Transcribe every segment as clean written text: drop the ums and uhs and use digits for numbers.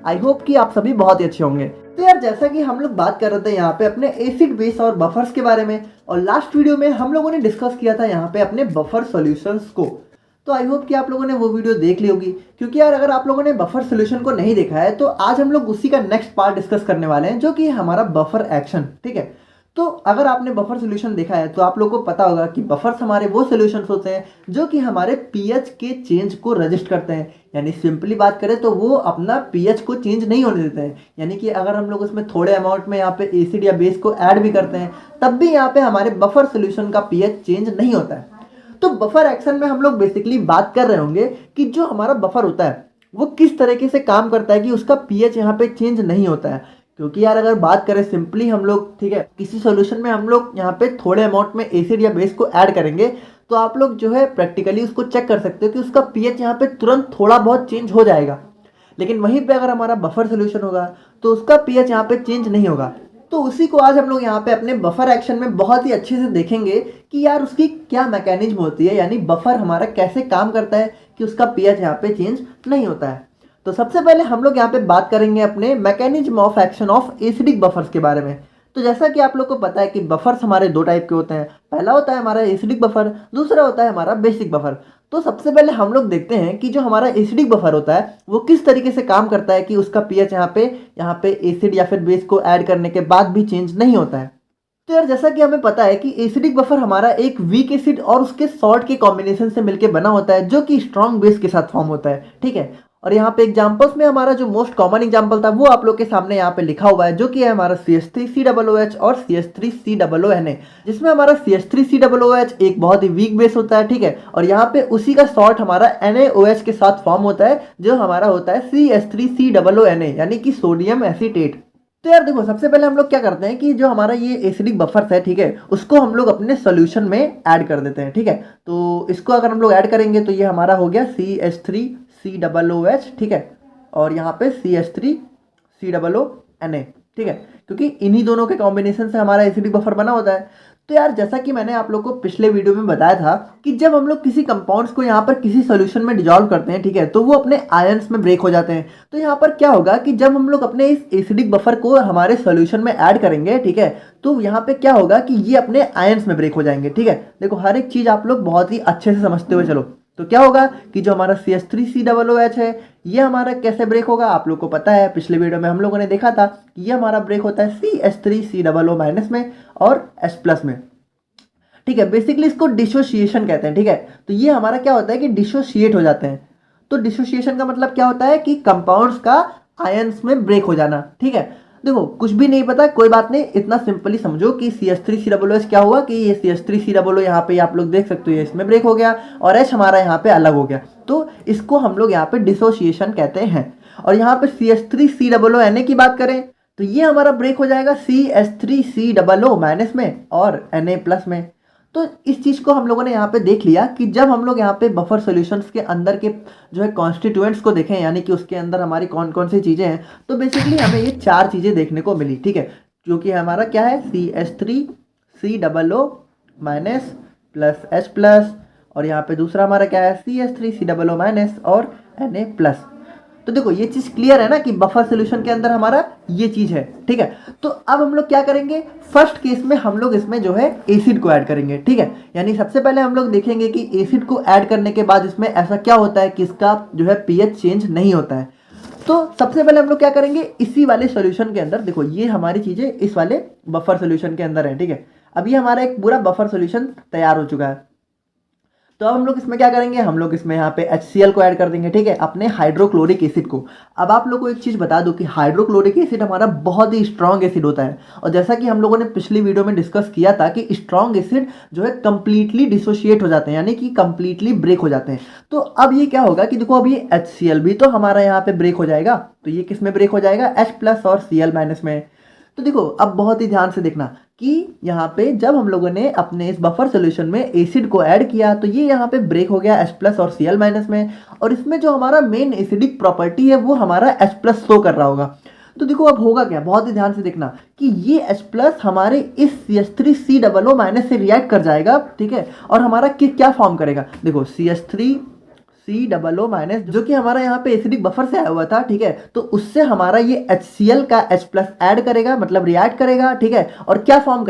I hope कि आप सभी बहुत ही अच्छे होंगे। तो यार जैसा कि हम लोग बात कर रहे थे यहाँ पे अपने एसिड बेस और बफर्स के बारे में, और लास्ट वीडियो में हम लोगों ने डिस्कस किया था यहाँ पे अपने बफर सॉल्यूशंस को। तो आई होप कि आप लोगों ने वो वीडियो देख ली होगी, क्योंकि यार अगर आप लोगों ने बफर सॉल्यूशन को नहीं देखा है तो आज हम लोग उसी का नेक्स्ट पार्ट डिस्कस करने वाले हैं, जो कि हमारा बफर एक्शन। ठीक है, तो अगर आपने बफर सॉल्यूशन देखा है तो आप लोगों को पता होगा कि बफर्स हमारे वो सॉल्यूशंस होते हैं जो कि हमारे पीएच के चेंज को रजिस्ट करते हैं। यानी सिंपली बात करें तो वो अपना पीएच को चेंज नहीं होने देते हैं। यानी कि अगर हम लोग उसमें थोड़े अमाउंट में यहाँ पे एसिड या बेस को ऐड भी करते हैं तब भी यहाँ पे हमारे बफर सॉल्यूशन का पीएच चेंज नहीं होता है। तो बफर एक्शन में हम लोग बेसिकली बात कर रहे होंगे कि जो हमारा बफर होता है वो किस तरीके से काम करता है कि उसका पीएच यहाँ पे चेंज नहीं होता है। क्योंकि यार अगर बात करें सिंपली हम लोग, ठीक है, किसी सॉल्यूशन में हम लोग यहाँ पे थोड़े अमाउंट में एसिड या बेस को ऐड करेंगे तो आप लोग जो है प्रैक्टिकली उसको चेक कर सकते हो कि उसका पीएच यहाँ पे तुरंत थोड़ा बहुत चेंज हो जाएगा। लेकिन वहीं पे अगर हमारा बफर सॉल्यूशन होगा तो उसका पीएच यहाँ पे चेंज नहीं होगा। तो उसी को आज हम लोग यहाँ पे अपने बफर एक्शन में बहुत ही अच्छे से देखेंगे कि यार उसकी क्या मैकेनिज्म होती है, यानी बफर हमारा कैसे काम करता है कि उसका पीएच यहाँ पे चेंज नहीं होता है। तो सबसे पहले हम लोग यहाँ पे बात करेंगे अपने mechanism of action of acidic buffers के बारे में। तो जैसा कि आप लोग को पता है कि बफर्स हमारे दो टाइप के होते हैं। पहला होता है हमारा एसिडिक बफर, दूसरा होता है हमारा बेसिक बफर। तो सबसे पहले हम लोग देखते हैं कि जो हमारा एसिडिक बफर होता है वो किस तरीके से काम करता है कि उसका पीएच यहाँ पे एसिड या फिर बेस को ऐड करने के बाद भी चेंज नहीं होता है। तो यार जैसा कि हमें पता है कि एसिडिक बफर हमारा एक वीक एसिड और उसके सॉल्ट के कॉम्बिनेशन से मिलकर बना होता है, जो कि स्ट्रॉन्ग बेस के साथ फॉर्म होता है। ठीक है, और यहाँ पे एग्जांपल्स में हमारा जो मोस्ट कॉमन एग्जांपल था वो आप लोग के सामने यहाँ पे लिखा हुआ है, जो कि है हमारा CH3COOH और CH3COONA, जिसमें हमारा CH3COOH एक बहुत ही वीक बेस होता है। ठीक है, और यहाँ पे उसी का सॉल्ट हमारा NaOH के साथ फॉर्म होता है, जो हमारा होता है CH3COONA, यानी कि सोडियम एसीटेट। तो यार देखो, सबसे पहले हम लोग क्या करते हैं कि जो हमारा ये एसिडिक बफर्स है, ठीक है, उसको हम लोग अपने सॉल्यूशन में ऐड कर देते हैं। ठीक है, तो इसको अगर हम लोग ऐड करेंगे तो ये हमारा हो गया CH3COOH, ठीक है, और यहाँ पे CH3COONA। ठीक है, क्योंकि इन्हीं दोनों के कॉम्बिनेशन से हमारा एसिडिक बफर बना होता है। तो यार जैसा कि मैंने आप लोग को पिछले वीडियो में बताया था कि जब हम लोग किसी कंपाउंड्स को यहाँ पर किसी सॉल्यूशन में डिजॉल्व करते हैं, ठीक है, तो वो अपने आयंस में ब्रेक हो जाते हैं। तो यहाँ पर क्या होगा कि जब हम लोग अपने इस एसिडिक बफर को हमारे सॉल्यूशन में ऐड करेंगे, ठीक है, तो यहाँ पे क्या होगा कि ये अपने आयंस में ब्रेक हो जाएंगे। ठीक है, देखो हर एक चीज आप लोग बहुत ही अच्छे से समझते हुए चलो। तो क्या होगा कि जो हमारा CH3COOH है ये हमारा कैसे ब्रेक होगा, आप लोग को पता है, पिछले वीडियो में हम लोगों ने देखा था कि ये हमारा ब्रेक होता है CH3COO- में और H+ में। ठीक है, बेसिकली इसको डिसोसिएशन कहते हैं। ठीक है, तो ये हमारा क्या होता है कि डिसोसिएट हो जाते हैं। तो डिसोसिएशन का मतलब क्या होता है कि कंपाउंड्स का आयंस में ब्रेक हो जाना। ठीक है, देखो कुछ भी नहीं पता कोई बात नहीं, इतना सिंपली समझो कि CH3COOH क्या हुआ कि ये CH3COO यहाँ पे आप लोग देख सकते हो इसमें ब्रेक हो गया और H हमारा यहाँ पे अलग हो गया। तो इसको हम लोग यहाँ पे डिसोसिएशन कहते हैं। और यहाँ पे CH3COONA की बात करें तो ये हमारा ब्रेक हो जाएगा CH3COO- में और Na+ में। तो इस चीज़ को हम लोगों ने यहाँ पे देख लिया कि जब हम लोग यहाँ पे बफर सॉल्यूशंस के अंदर के जो है कॉन्स्टिट्यूएंट्स को देखें, यानी कि उसके अंदर हमारी कौन कौन सी चीज़ें हैं, तो बेसिकली हमें ये 4 चीज़ें देखने को मिली। ठीक है, जो कि हमारा क्या है CH3COO- प्लस H+, और यहाँ पे दूसरा हमारा क्या है CH3COO- और Na+। तो देखो ये चीज़ क्लियर है ना कि बफर सॉल्यूशन के अंदर हमारा ये चीज़ है। ठीक है, तो अब हम लोग क्या करेंगे, फर्स्ट केस में हम लोग इसमें जो है एसिड को ऐड करेंगे। ठीक है, यानी सबसे पहले हम लोग देखेंगे कि एसिड को ऐड करने के बाद इसमें ऐसा क्या होता है कि इसका जो है पीएच चेंज नहीं होता है। तो सबसे पहले हम लोग क्या करेंगे, इसी वाले सॉल्यूशन के अंदर, देखो ये हमारी चीज़ें इस वाले बफर सॉल्यूशन के अंदर है। ठीक है, अब ये हमारा एक पूरा बफर सॉल्यूशन तैयार हो चुका है। तो अब हम लोग इसमें क्या करेंगे, हम लोग इसमें यहाँ पे HCl को ऐड कर देंगे। ठीक है, अपने हाइड्रोक्लोरिक एसिड को। अब आप लोग को एक चीज़ बता दूं कि हाइड्रोक्लोरिक एसिड हमारा बहुत ही स्ट्रॉन्ग एसिड होता है, और जैसा कि हम लोगों ने पिछली वीडियो में डिस्कस किया था कि स्ट्रॉन्ग एसिड जो है कंप्लीटली डिसोशिएट हो जाते हैं, यानी कि कंप्लीटली ब्रेक हो जाते हैं। तो अब ये क्या होगा कि देखो अब ये HCl भी तो हमारा यहाँ पे ब्रेक हो जाएगा। तो ये किस में ब्रेक हो जाएगा, H+ और Cl- में। तो देखो अब बहुत ही ध्यान से देखना कि यहाँ पे जब हम लोगों ने अपने इस बफर सॉल्यूशन में एसिड को ऐड किया तो ये यहाँ पे ब्रेक हो गया H+ और Cl- में, और इसमें जो हमारा मेन एसिडिक प्रॉपर्टी है वो हमारा H+ शो कर रहा होगा। तो देखो अब होगा क्या, बहुत ही ध्यान से देखना कि ये H+ हमारे इस CH3COO- से रिएक्ट कर जाएगा। ठीक है, और हमारा क्या फॉर्म करेगा, देखो CH3 C double O minus, जो कि हमारा यहाँ पे एसिडिक बफर से आया हुआ था, ठीक है। तो उससे हमारा ये HCl का H प्लस ऐड करेगा, मतलब रिएक्ट करेगा, ठीक है। और क्या फॉर्म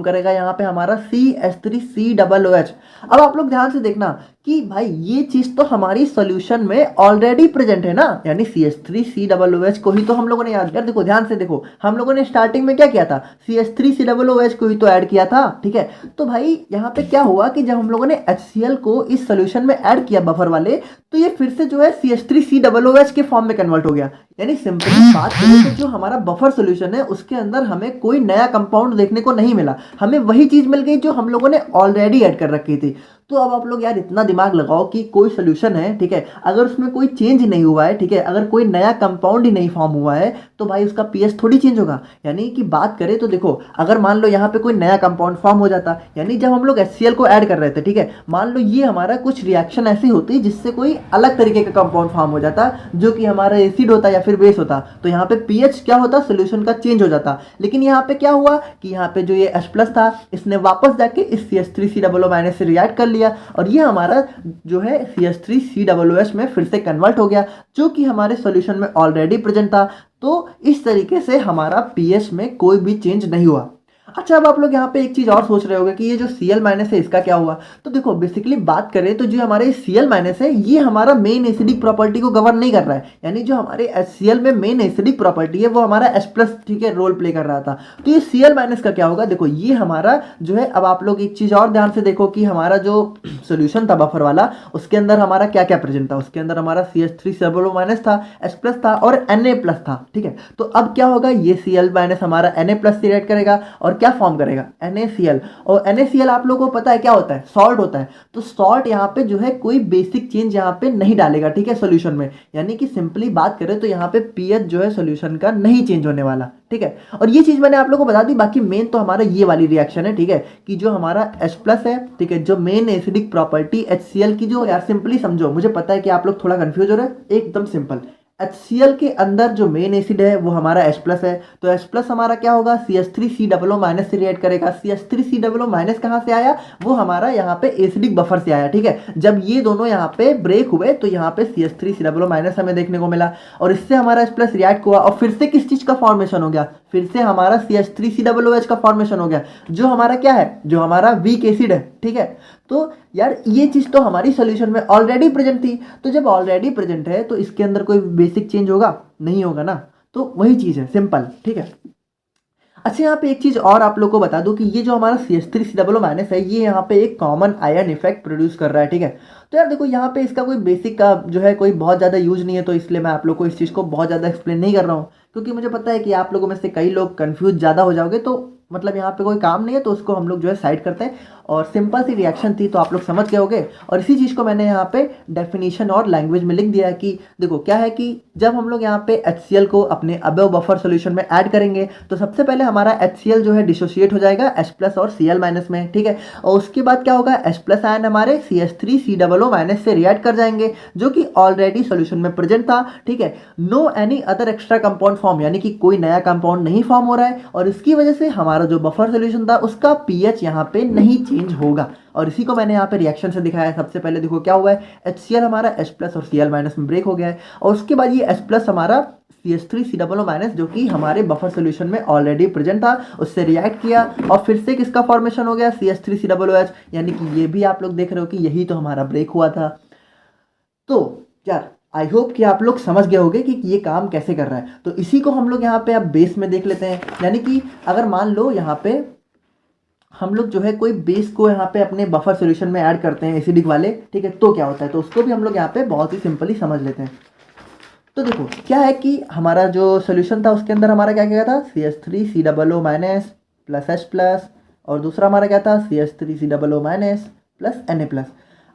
करेगा यहाँ पे हमारा CH3COOH। अब आप लोग ध्यान से देखना कि भाई ये चीज तो हमारी सॉल्यूशन में ऑलरेडी प्रेजेंट है ना, यानी CH3COOH को ही तो हम लोगों ने याद, यार देखो ध्यान से देखो, हम लोगों ने स्टार्टिंग में क्या किया था, CH3COOH को ही तो ऐड किया था, ठीक है। तो भाई यहाँ पे क्या हुआ कि जब हम लोगों ने HCl को इस सॉल्यूशन में ऐड किया बफर वाले, तो ये फिर से जो है CH3COOH के फॉर्म में कन्वर्ट हो गया। यानी सिंपली बात करें तो जो हमारा बफर सॉल्यूशन है उसके अंदर हमें कोई नया कंपाउंड देखने को नहीं मिला, हमें वही चीज मिल गई जो हम लोगों ने ऑलरेडी ऐड कर रखी थी। तो अब आप लोग यार इतना दिमाग लगाओ कि कोई सोल्यूशन है, ठीक है, अगर उसमें कोई चेंज नहीं हुआ है, ठीक है, अगर कोई नया कंपाउंड ही नहीं फॉर्म हुआ है, तो भाई उसका पीएच थोड़ी चेंज होगा। यानी कि बात करें तो देखो, अगर मान लो यहाँ पे कोई नया कंपाउंड फॉर्म हो जाता, यानी जब हम लोग HCl को ऐड कर रहे थे, ठीक है, मान लो ये हमारा कुछ रिएक्शन ऐसी होती जिससे कोई अलग तरीके का कंपाउंड फॉर्म हो जाता, जो कि हमारा एसिड होता या फिर बेस होता, तो यहाँ पे पीएच क्या होता, सोल्यूशन का चेंज हो जाता। लेकिन यहाँ पे क्या हुआ कि यहाँ पे जो ये H प्लस था, इसने वापस जाके इस CH3COO- से रिएक्ट कर लिया, और ये हमारा जो है CH3COOH में फिर से कन्वर्ट हो गया, जो कि हमारे सॉल्यूशन में ऑलरेडी प्रेजेंट था। तो इस तरीके से हमारा पीएच में कोई भी चेंज नहीं हुआ। अच्छा, अब आप लोग यहाँ पे एक चीज और सोच रहे होंगे कि ये जो Cl माइनस है इसका क्या हुआ। तो देखो बेसिकली बात करें तो जो हमारे Cl माइनस है ये हमारा मेन एसिडिक प्रॉपर्टी को गवर्न नहीं कर रहा है, यानी जो हमारे HCl में मेन एसिडिक प्रॉपर्टी है वो हमारा H प्लस, ठीक है, रोल प्ले कर रहा था। तो ये Cl माइनस का क्या होगा, देखो ये हमारा जो है, अब आप लोग एक चीज और ध्यान से देखो कि हमारा जो सोल्यूशन था बफर वाला, उसके अंदर हमारा क्या क्या प्रेजेंट था, उसके अंदर हमारा CH3COO माइनस था, H प्लस था और Na प्लस था, ठीक है। तो अब क्या होगा, ये Cl माइनस हमारा Na प्लस से रिएक्ट करेगा और क्या फॉर्म करेगा, NaCl। और NaCl आप लोगों को पता है क्या होता है, सॉल्ट होता है। तो सॉल्ट यहाँ पे जो है कोई बेसिक चेंज यहाँ पे नहीं डालेगा, ठीक है, सॉल्यूशन में। यानी कि सिंपली बात करें तो यहाँ पे पीएच जो है सॉल्यूशन का नहीं चेंज होने वाला, ठीक है। और ये चीज मैंने आप लोगों को बता दी। बाकी मेन तो हमारा ये वाली रिएक्शन है, ठीक है, कि जो हमारा H प्लस है, ठीक है, जो मेन एसिडिक प्रॉपर्टी HCl की, जो यार सिंपली समझो, मुझे पता है कि आप लोग थोड़ा कंफ्यूज हो रहे हैं, एकदम सिंपल। HCl के अंदर जो मेन एसिड है वो हमारा H प्लस है, तो H प्लस हमारा क्या होगा, CH3COO माइनस से रिएक्ट करेगा। CH3COO माइनस कहाँ से आया, वो हमारा यहाँ पे एसिडिक बफर से आया, ठीक है। जब ये दोनों यहाँ पे ब्रेक हुए तो यहाँ पे CH3COO माइनस हमें देखने को मिला, और इससे हमारा H प्लस रिएक्ट हुआ, और फिर से किस चीज का फॉर्मेशन हो गया, फिर से हमारा CH3COOH का फॉर्मेशन हो गया, जो हमारा क्या है, जो हमारा वीक एसिड है, ठीक है। तो यार ये चीज तो हमारी सॉल्यूशन में ऑलरेडी प्रेजेंट थी, तो जब ऑलरेडी प्रेजेंट है तो इसके अंदर कोई बेसिक चेंज होगा, नहीं होगा ना। तो वही चीज है, सिंपल, ठीक है। अच्छा, यहाँ पे एक चीज और आप लोग को बता दूं कि ये जो हमारा CH3COO माइनस है ये यहाँ पे एक कॉमन आयन इफेक्ट प्रोड्यूस कर रहा है, ठीक है। तो यार देखो यहाँ पे इसका कोई बेसिक का जो है कोई बहुत ज़्यादा यूज नहीं है, तो इसलिए मैं आप लोग को इस चीज़ को बहुत ज़्यादा एक्सप्लेन नहीं कर रहा हूँ, क्योंकि मुझे पता है कि आप लोगों में से कई लोग कंफ्यूज ज़्यादा हो जाओगे। तो मतलब यहाँ पे कोई काम नहीं है, तो उसको हम लोग जो है साइड करते हैं, और सिंपल सी रिएक्शन थी तो आप लोग समझ गए होगे। और इसी चीज़ को मैंने यहाँ पे डेफिनेशन और लैंग्वेज में लिख दिया है कि देखो क्या है कि जब हम लोग यहाँ पे HCl को अपने अबव बफर सोल्यूशन में ऐड करेंगे तो सबसे पहले हमारा HCl जो है डिसोशिएट हो जाएगा H प्लस और Cl माइनस में, ठीक है। और उसके बाद क्या होगा, H प्लस आयन हमारे CH3COO माइनस से रिएक्ट कर जाएंगे, जो कि ऑलरेडी सोल्यूशन में प्रेजेंट था, ठीक है। No any other extra compound form, यानी कि कोई नया कंपाउंड नहीं फॉर्म हो रहा है, और इसकी वजह से हमारा जो बफर सोल्यूशन था उसका पीएच यहाँ पे नहीं चेंज होगा। और इसी को मैंने यहाँ पे रिएक्शन से दिखाया है। सबसे पहले देखो क्या हुआ है, HCl हमारा H प्लस और Cl माइनस में ब्रेक हो गया है, और उसके बाद ये H प्लस हमारा CH3COO माइनस जो कि हमारे बफर सोल्यूशन में ऑलरेडी प्रेजेंट था उससे रिएक्ट किया, और फिर से किसका फॉर्मेशन हो गया, CH3COOH। यानी कि ये भी आप लोग देख रहे हो कि यही तो हमारा ब्रेक हुआ था। तो यार आई होप कि आप लोग समझ गए होंगे कि ये काम कैसे कर रहा है। तो इसी को हम लोग यहाँ पे अब बेस में देख लेते हैं। यानी कि अगर मान लो यहाँ पे हम लोग जो है कोई बेस को यहाँ पे अपने बफर सॉल्यूशन में ऐड करते हैं एसिडिक वाले, ठीक है, तो क्या होता है, तो उसको भी हम लोग यहाँ पे बहुत ही सिंपली समझ लेते हैं। तो देखो क्या है कि हमारा जो सोल्यूशन था उसके अंदर हमारा क्या क्या था, CH3COO minus plus H plus, और दूसरा हमारा क्या था CH3COO minus plus Na plus.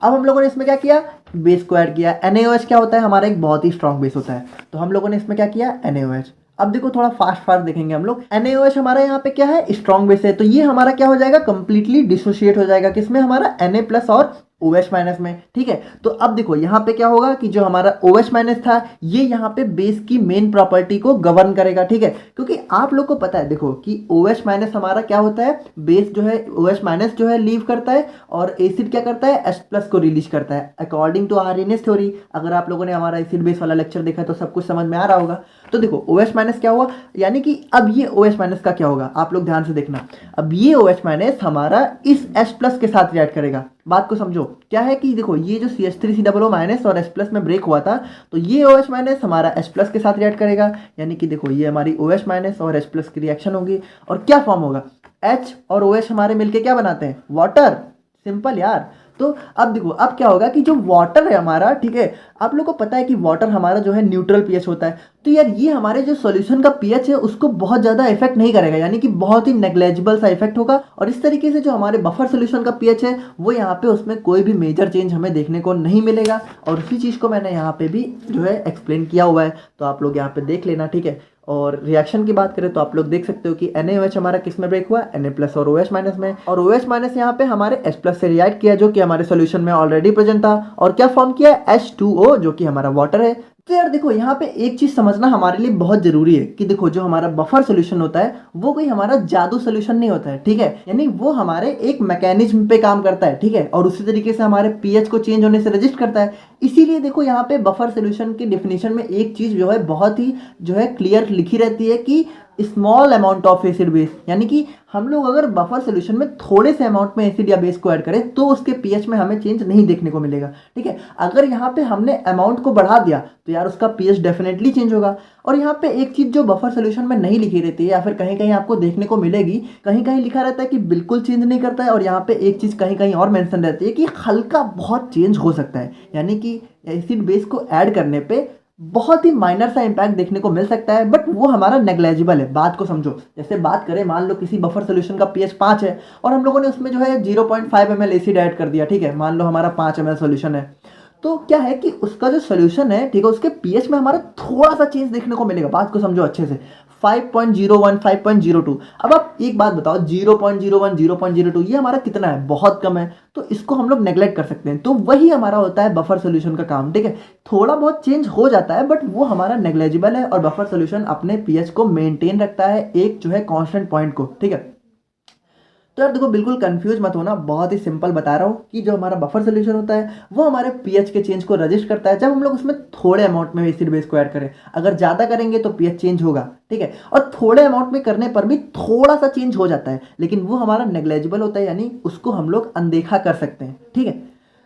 अब हम लोगों ने इसमें क्या किया, बेस को ऐड किया। NaOH क्या होता है, हमारा एक बहुत ही स्ट्रॉन्ग बेस होता है, तो हम लोगों ने इसमें क्या किया, NaOH। अब देखो थोड़ा फास्ट देखेंगे हम लोग। NaOH हमारा यहाँ पे क्या है, स्ट्रॉन्ग बेस है, तो ये हमारा क्या हो जाएगा, कंप्लीटली डिसोशिएट हो जाएगा किसमें, हमारा Na प्लस और OH माइनस में, ठीक है। तो अब देखो यहाँ पे क्या होगा कि जो हमारा OH माइनस था ये यहाँ पे बेस की मेन प्रॉपर्टी को गवर्न करेगा, ठीक है। क्योंकि आप लोग को पता है देखो कि OH माइनस हमारा क्या होता है, बेस जो है OH माइनस जो है लीव करता है और एसिड क्या करता है, H प्लस को रिलीज करता है अकॉर्डिंग टू आर्हेनियस थ्योरी। अगर आप लोगों ने हमारा एसिड बेस वाला लेक्चर देखा है तो सब कुछ समझ में आ रहा होगा। तो देखो OH माइनस क्या हुआ, यानी कि अब ये OH माइनस का क्या होगा, आप लोग ध्यान से देखना। अब ये OH माइनस हमारा इस H प्लस के साथ रिएक्ट करेगा। बात को समझो, क्या है कि देखो ये जो CH3COO माइनस और H प्लस में ब्रेक हुआ था, तो ये OH माइनस हमारा H प्लस के साथ रिएक्ट करेगा, यानी कि देखो ये हमारी OH माइनस और H प्लस की रिएक्शन होगी और क्या फॉर्म होगा, H और OH हमारे मिलके क्या बनाते हैं, वाटर। सिंपल यार। तो अब देखो अब क्या होगा कि जो वाटर है हमारा, ठीक है, आप लोग को पता है कि वाटर हमारा जो है न्यूट्रल पीएच होता है। तो यार ये हमारे जो सॉल्यूशन का पीएच है उसको बहुत ज़्यादा इफेक्ट नहीं करेगा, यानी कि बहुत ही नेग्लेजिबल सा इफेक्ट होगा। और इस तरीके से जो हमारे बफर सॉल्यूशन का पीएच है वो यहाँ पे उसमें कोई भी मेजर चेंज हमें देखने को नहीं मिलेगा। और उसी चीज़ को मैंने यहाँ पे भी जो है एक्सप्लेन किया हुआ है, तो आप लोग यहाँ पे देख लेना, ठीक है। और रिएक्शन की बात करें तो आप लोग देख सकते हो कि NaOH हमारा किस में ब्रेक हुआ, Na प्लस और OH माइनस में, और OH माइनस यहाँ पे हमारे H प्लस से रिएक्ट किया जो कि हमारे सॉल्यूशन में ऑलरेडी प्रेजेंट था, और क्या फॉर्म किया, H2O जो कि हमारा वाटर है। तो यार देखो यहाँ पे एक चीज समझना हमारे लिए बहुत जरूरी है कि देखो जो हमारा बफर सॉल्यूशन होता है वो कोई हमारा जादू सॉल्यूशन नहीं होता है, ठीक है, यानी वो हमारे एक मैकेनिज्म पे काम करता है, ठीक है, और उसी तरीके से हमारे पीएच को चेंज होने से रजिस्ट करता है। इसीलिए देखो यहाँ पे बफर सॉल्यूशन की डिफिनेशन में एक चीज जो है बहुत ही जो है क्लियर लिखी रहती है कि small amount of acid base, यानी कि हम लोग अगर बफर सॉल्यूशन में थोड़े से अमाउंट में एसिड या बेस को ऐड करें तो उसके पीएच में हमें चेंज नहीं देखने को मिलेगा, ठीक है। अगर यहाँ पे हमने अमाउंट को बढ़ा दिया तो यार उसका पीएच डेफिनेटली चेंज होगा। और यहाँ पे एक चीज जो बफर सॉल्यूशन में नहीं लिखी रहती है या फिर कहीं कहीं आपको देखने को मिलेगी, कहीं कहीं लिखा रहता है कि बिल्कुल चेंज नहीं करता है, और यहाँ पे एक चीज कहीं कहीं और मेंशन रहती है कि हल्का बहुत चेंज हो सकता है, यानी कि एसिड बेस को ऐड करने पे बहुत ही माइनर सा इंपैक्ट देखने को मिल सकता है, बट वो हमारा नेग्लेजिबल है। बात को समझो, जैसे बात करें मान लो किसी बफर सॉल्यूशन का पीएच 5 है और हम लोगों ने उसमें जो है 0.5 ml एसिड ऐड कर दिया, ठीक है, मान लो हमारा 5 ml सॉल्यूशन है, तो क्या है कि उसका जो सॉल्यूशन है, ठीक है, उसके पीएच में हमारा थोड़ा सा चेंज देखने को मिलेगा। बात को समझो अच्छे से, 5.01 5.02। अब आप एक बात बताओ, 0.01 0.02 ये हमारा कितना है, बहुत कम है, तो इसको हम लोग नेग्लेक्ट कर सकते हैं। तो वही हमारा होता है बफर सॉल्यूशन का काम, ठीक है, थोड़ा बहुत चेंज हो जाता है बट वो हमारा नेग्लेजिबल है और बफर सॉल्यूशन अपने पीएच को मेंटेन रखता है एक जो है कांस्टेंट पॉइंट को, ठीक है। तो यार देखो बिल्कुल कंफ्यूज मत होना, बहुत ही सिंपल बता रहा हूँ कि जो हमारा बफर सॉल्यूशन होता है वो हमारे पीएच के चेंज को रजिस्ट करता है जब हम लोग उसमें थोड़े अमाउंट में एसिड बेस को ऐड करें। अगर ज़्यादा करेंगे तो पीएच चेंज होगा, ठीक है, और थोड़े अमाउंट में करने पर भी थोड़ा सा चेंज हो जाता है, लेकिन वो हमारा नेग्लेजिबल होता है, यानी उसको हम लोग अनदेखा कर सकते हैं, ठीक है।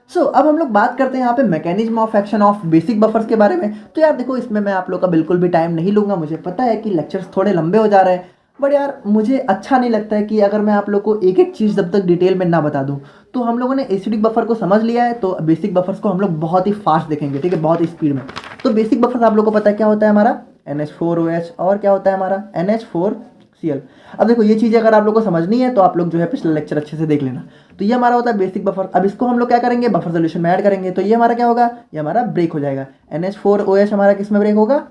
अब हम लोग बात करते हैं यहाँ पे mechanism of action of basic buffers के बारे में। तो यार देखो इसमें मैं आप लोग का बिल्कुल भी टाइम नहीं लूँगा, मुझे पता है कि लेक्चर्स थोड़े लंबे हो जा रहे हैं, बट यार मुझे अच्छा नहीं लगता है कि अगर मैं आप लोग को एक एक चीज़ जब तक डिटेल में ना बता दूं। तो हम लोगों ने एसिडिक बफर को समझ लिया है, तो बेसिक बफर्स को हम लोग बहुत ही फास्ट देखेंगे, ठीक है, बहुत स्पीड में। तो बेसिक बफर्स आप लोग को पता है क्या होता है हमारा, NH4OH, और क्या होता है हमारा NH4Cl। अब देखो ये चीज़ें अगर आप लोग को समझनी है तो आप लोग जो है पिछला लेक्चर अच्छे से देख लेना। तो ये हमारा होता है बेसिक बफर। अब इसको हम लोग क्या करेंगे, बफर सोल्यूशन में ऐड करेंगे, तो ये हमारा क्या होगा, ये हमारा ब्रेक हो जाएगा। NH4OH हमारा किस में ब्रेक होगा,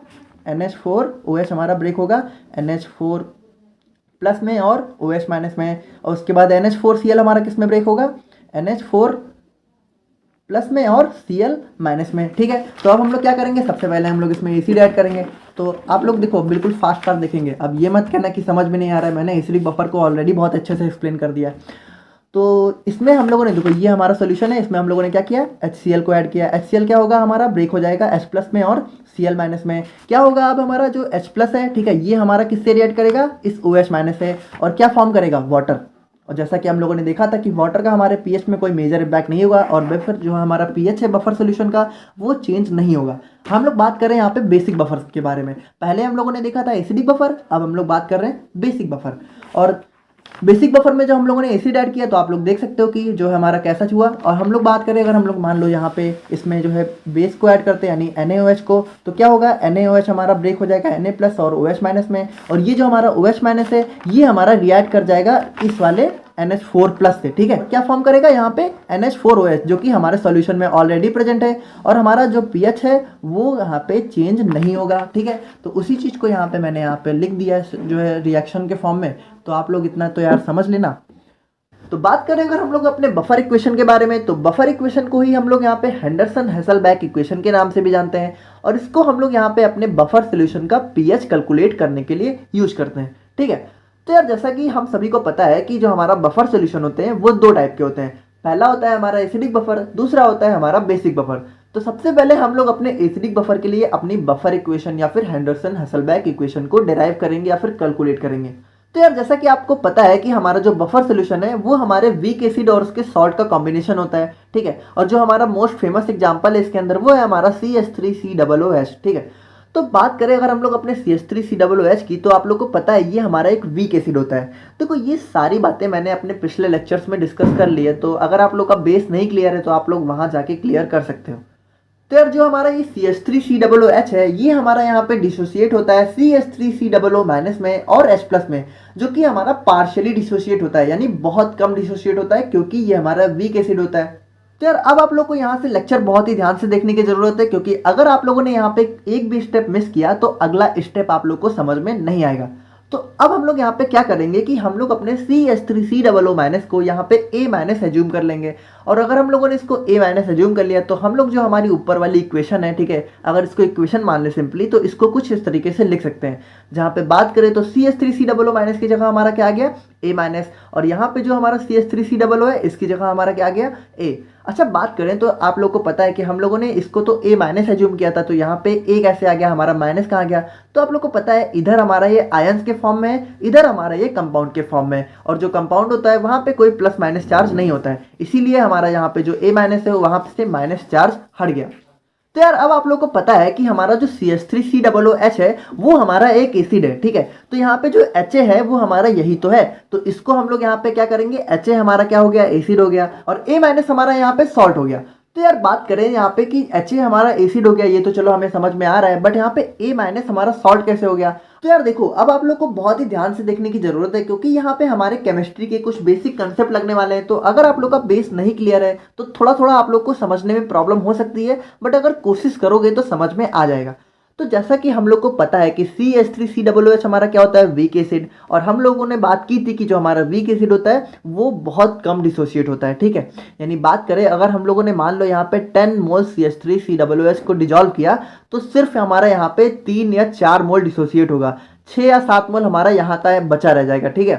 NH4OH हमारा ब्रेक होगा NH4 प्लस में और OH माइनस में, और उसके बाद NH4Cl हमारा किस में ब्रेक होगा, NH4 प्लस में और Cl माइनस में, ठीक है। तो अब हम लोग क्या करेंगे, सबसे पहले हम लोग इसमें एसिड ऐड करेंगे। तो आप लोग देखो बिल्कुल फास्ट फास्ट देखेंगे, अब ये मत कहना कि समझ में नहीं आ रहा है, मैंने एसिडिक बफर को ऑलरेडी बहुत अच्छे से एक्सप्लेन कर दिया है। तो इसमें हम लोगों ने देखो ये हमारा सोल्यूशन है, इसमें हम लोगों ने क्या किया, HCl को ऐड किया। HCl क्या होगा हमारा, ब्रेक हो जाएगा H प्लस में और Cl माइनस में। क्या होगा अब हमारा जो H प्लस है, ठीक है, ये हमारा किससे रिएक्ट करेगा, इस OH माइनस से, और क्या फॉर्म करेगा, वाटर। और जैसा कि हम लोगों ने देखा था कि वाटर का हमारे पीएच में कोई मेजर इम्पैक्ट नहीं होगा, और फिर जो हमारा पीएच है बफर सोल्यूशन का वो चेंज नहीं होगा। हम लोग बात कर रहे हैं यहाँ पे बेसिक बफर के बारे में। पहले हम लोगों ने देखा था एसिडिक बफर, अब हम लोग बात कर रहे हैं बेसिक बफर। और बेसिक बफर में जो हम लोगों ने एसिड ऐड किया तो आप लोग देख सकते हो कि जो है हमारा कैसा हुआ। और हम लोग बात करें, अगर हम लोग मान लो यहाँ पे इसमें जो है बेस को ऐड करते हैं यानी NaOH को, तो क्या होगा, NaOH हमारा ब्रेक हो जाएगा Na प्लस और OH माइनस में, और ये जो हमारा OH माइनस है ये हमारा रिएक्ट कर जाएगा इस वाले NH4 प्लस से, ठीक है। क्या फॉर्म करेगा यहाँ पे, NH4OH, जो कि हमारे सॉल्यूशन में ऑलरेडी प्रेजेंट है, और हमारा जो पीएच है वो यहाँ पे चेंज नहीं होगा, ठीक है। तो उसी चीज़ को यहाँ पे मैंने यहाँ पे लिख दिया है जो है रिएक्शन के फॉर्म में, तो आप लोग इतना तो यार समझ लेना। तो बात करें अगर हम लोग अपने बफर इक्वेशन के बारे में, तो बफर इक्वेशन को ही हम लोग यहाँ पे हेंडरसन हेसलबैक इक्वेशन के नाम से भी जानते हैं, और इसको हम लोग यहाँ पे अपने बफर सोल्यूशन का पीएच कैलकुलेट करने के लिए यूज करते हैं। ठीक है, तो यार जैसा कि हम सभी को पता है कि जो हमारा बफर सोल्यूशन होते हैं वो दो टाइप के होते हैं। पहला होता है हमारा एसिडिक बफर, दूसरा होता है हमारा बेसिक बफर। तो सबसे पहले हम लोग अपने एसिडिक बफर के लिए अपनी बफर इक्वेशन या फिर हेंडरसन हेसलबैक इक्वेशन को डिराइव करेंगे या फिर कैलकुलेट करेंगे। तो यार जैसा कि आपको पता है कि हमारा जो बफर सोल्यूशन है वो हमारे वीक एसिड और उसके सॉल्ट का कॉम्बिनेशन होता है। ठीक है, और जो हमारा मोस्ट फेमस एग्जांपल है इसके अंदर वो है हमारा CH3COOH। ठीक है, तो बात करें अगर हम लोग अपने CH3COOH की, तो आप लोग को पता है ये हमारा एक वीक एसिड होता है। देखो ये सारी बातें मैंने अपने पिछले लेक्चर्स में डिस्कस कर ली है, तो अगर आप लोग का बेस नहीं क्लियर है तो आप लोग वहां जाके क्लियर कर सकते हो। तो यार जो हमारा ये CH3COOH है ये हमारा यहाँ पे डिसोसिएट होता है CH3COO माइनस में और H प्लस में, जो कि हमारा पार्शियली डिसोसिएट होता है, यानी बहुत कम डिसोसिएट होता है क्योंकि ये हमारा वीक एसिड होता है। तो यार अब आप लोग को यहाँ से लेक्चर बहुत ही ध्यान से देखने की जरूरत है, क्योंकि अगर आप लोगों ने यहाँ पे एक भी स्टेप मिस किया तो अगला स्टेप आप लोग को समझ में नहीं आएगा। तो अब हम लोग यहाँ पे क्या करेंगे कि हम लोग अपने CH3COO माइनस को यहाँ पे A माइनस एज्यूम कर लेंगे, और अगर हम लोगों ने इसको A माइनस एज्यूम कर लिया तो हम लोग जो हमारी ऊपर वाली इक्वेशन है, ठीक है, अगर इसको इक्वेशन मान ले सिंपली तो इसको कुछ इस तरीके से लिख सकते हैं, जहाँ पे बात करें तो CH3COO माइनस की जगह हमारा क्या आ गया A माइनस, और यहाँ पे जो हमारा CH3COO है इसकी जगह हमारा क्या आ गया A। अच्छा बात करें तो आप लोग को पता है कि हम लोगों ने इसको तो A माइनस एज्यूम किया था, तो यहाँ पे A कैसे आ गया, हमारा माइनस कहाँ गया। तो आप लोग को पता है इधर हमारा ये आयंस के फॉर्म में है, इधर हमारा ये कंपाउंड के फॉर्म में है, और जो कंपाउंड होता है वहाँ पे कोई प्लस माइनस चार्ज नहीं होता है, इसीलिए हमारा यहाँ पे जो A माइनस है वहाँ से माइनस चार्ज हट गया। तो यार अब आप लोग को पता है कि हमारा जो CH3COOH है वो हमारा एक एसिड है। ठीक है, तो यहाँ पे जो HA है वो हमारा यही तो है, तो इसको हम लोग यहाँ पे क्या करेंगे, HA हमारा क्या हो गया, एसिड हो गया, और A माइनस हमारा यहाँ पे सॉल्ट हो गया। तो यार बात करें यहाँ पे कि HA हमारा एसिड हो गया, ये तो चलो हमें समझ में आ रहा है, बट यहाँ पे A माइनस हमारा सॉल्ट कैसे हो गया। तो यार देखो अब आप लोग को बहुत ही ध्यान से देखने की जरूरत है, क्योंकि यहाँ पे हमारे केमिस्ट्री के कुछ बेसिक कंसेप्ट लगने वाले हैं। तो अगर आप लोग का बेस नहीं क्लियर है तो थोड़ा थोड़ा आप लोग को समझने में प्रॉब्लम हो सकती है, बट अगर कोशिश करोगे तो समझ में आ जाएगा। तो जैसा कि हम लोग को पता है कि CH3COOH हमारा क्या होता है, वीक एसिड, और हम लोगों ने बात की थी कि जो हमारा वीक एसिड होता है वो बहुत कम डिसोसिएट होता है। ठीक है, यानी बात करें अगर हम लोगों ने मान लो यहाँ पे 10 मोल CH3COOH को डिजोल्व किया तो सिर्फ हमारा यहाँ पे 3 या 4 मोल डिसोसिएट होगा, 6 या 7 मोल हमारा यहाँ का बचा रह जाएगा। ठीक है,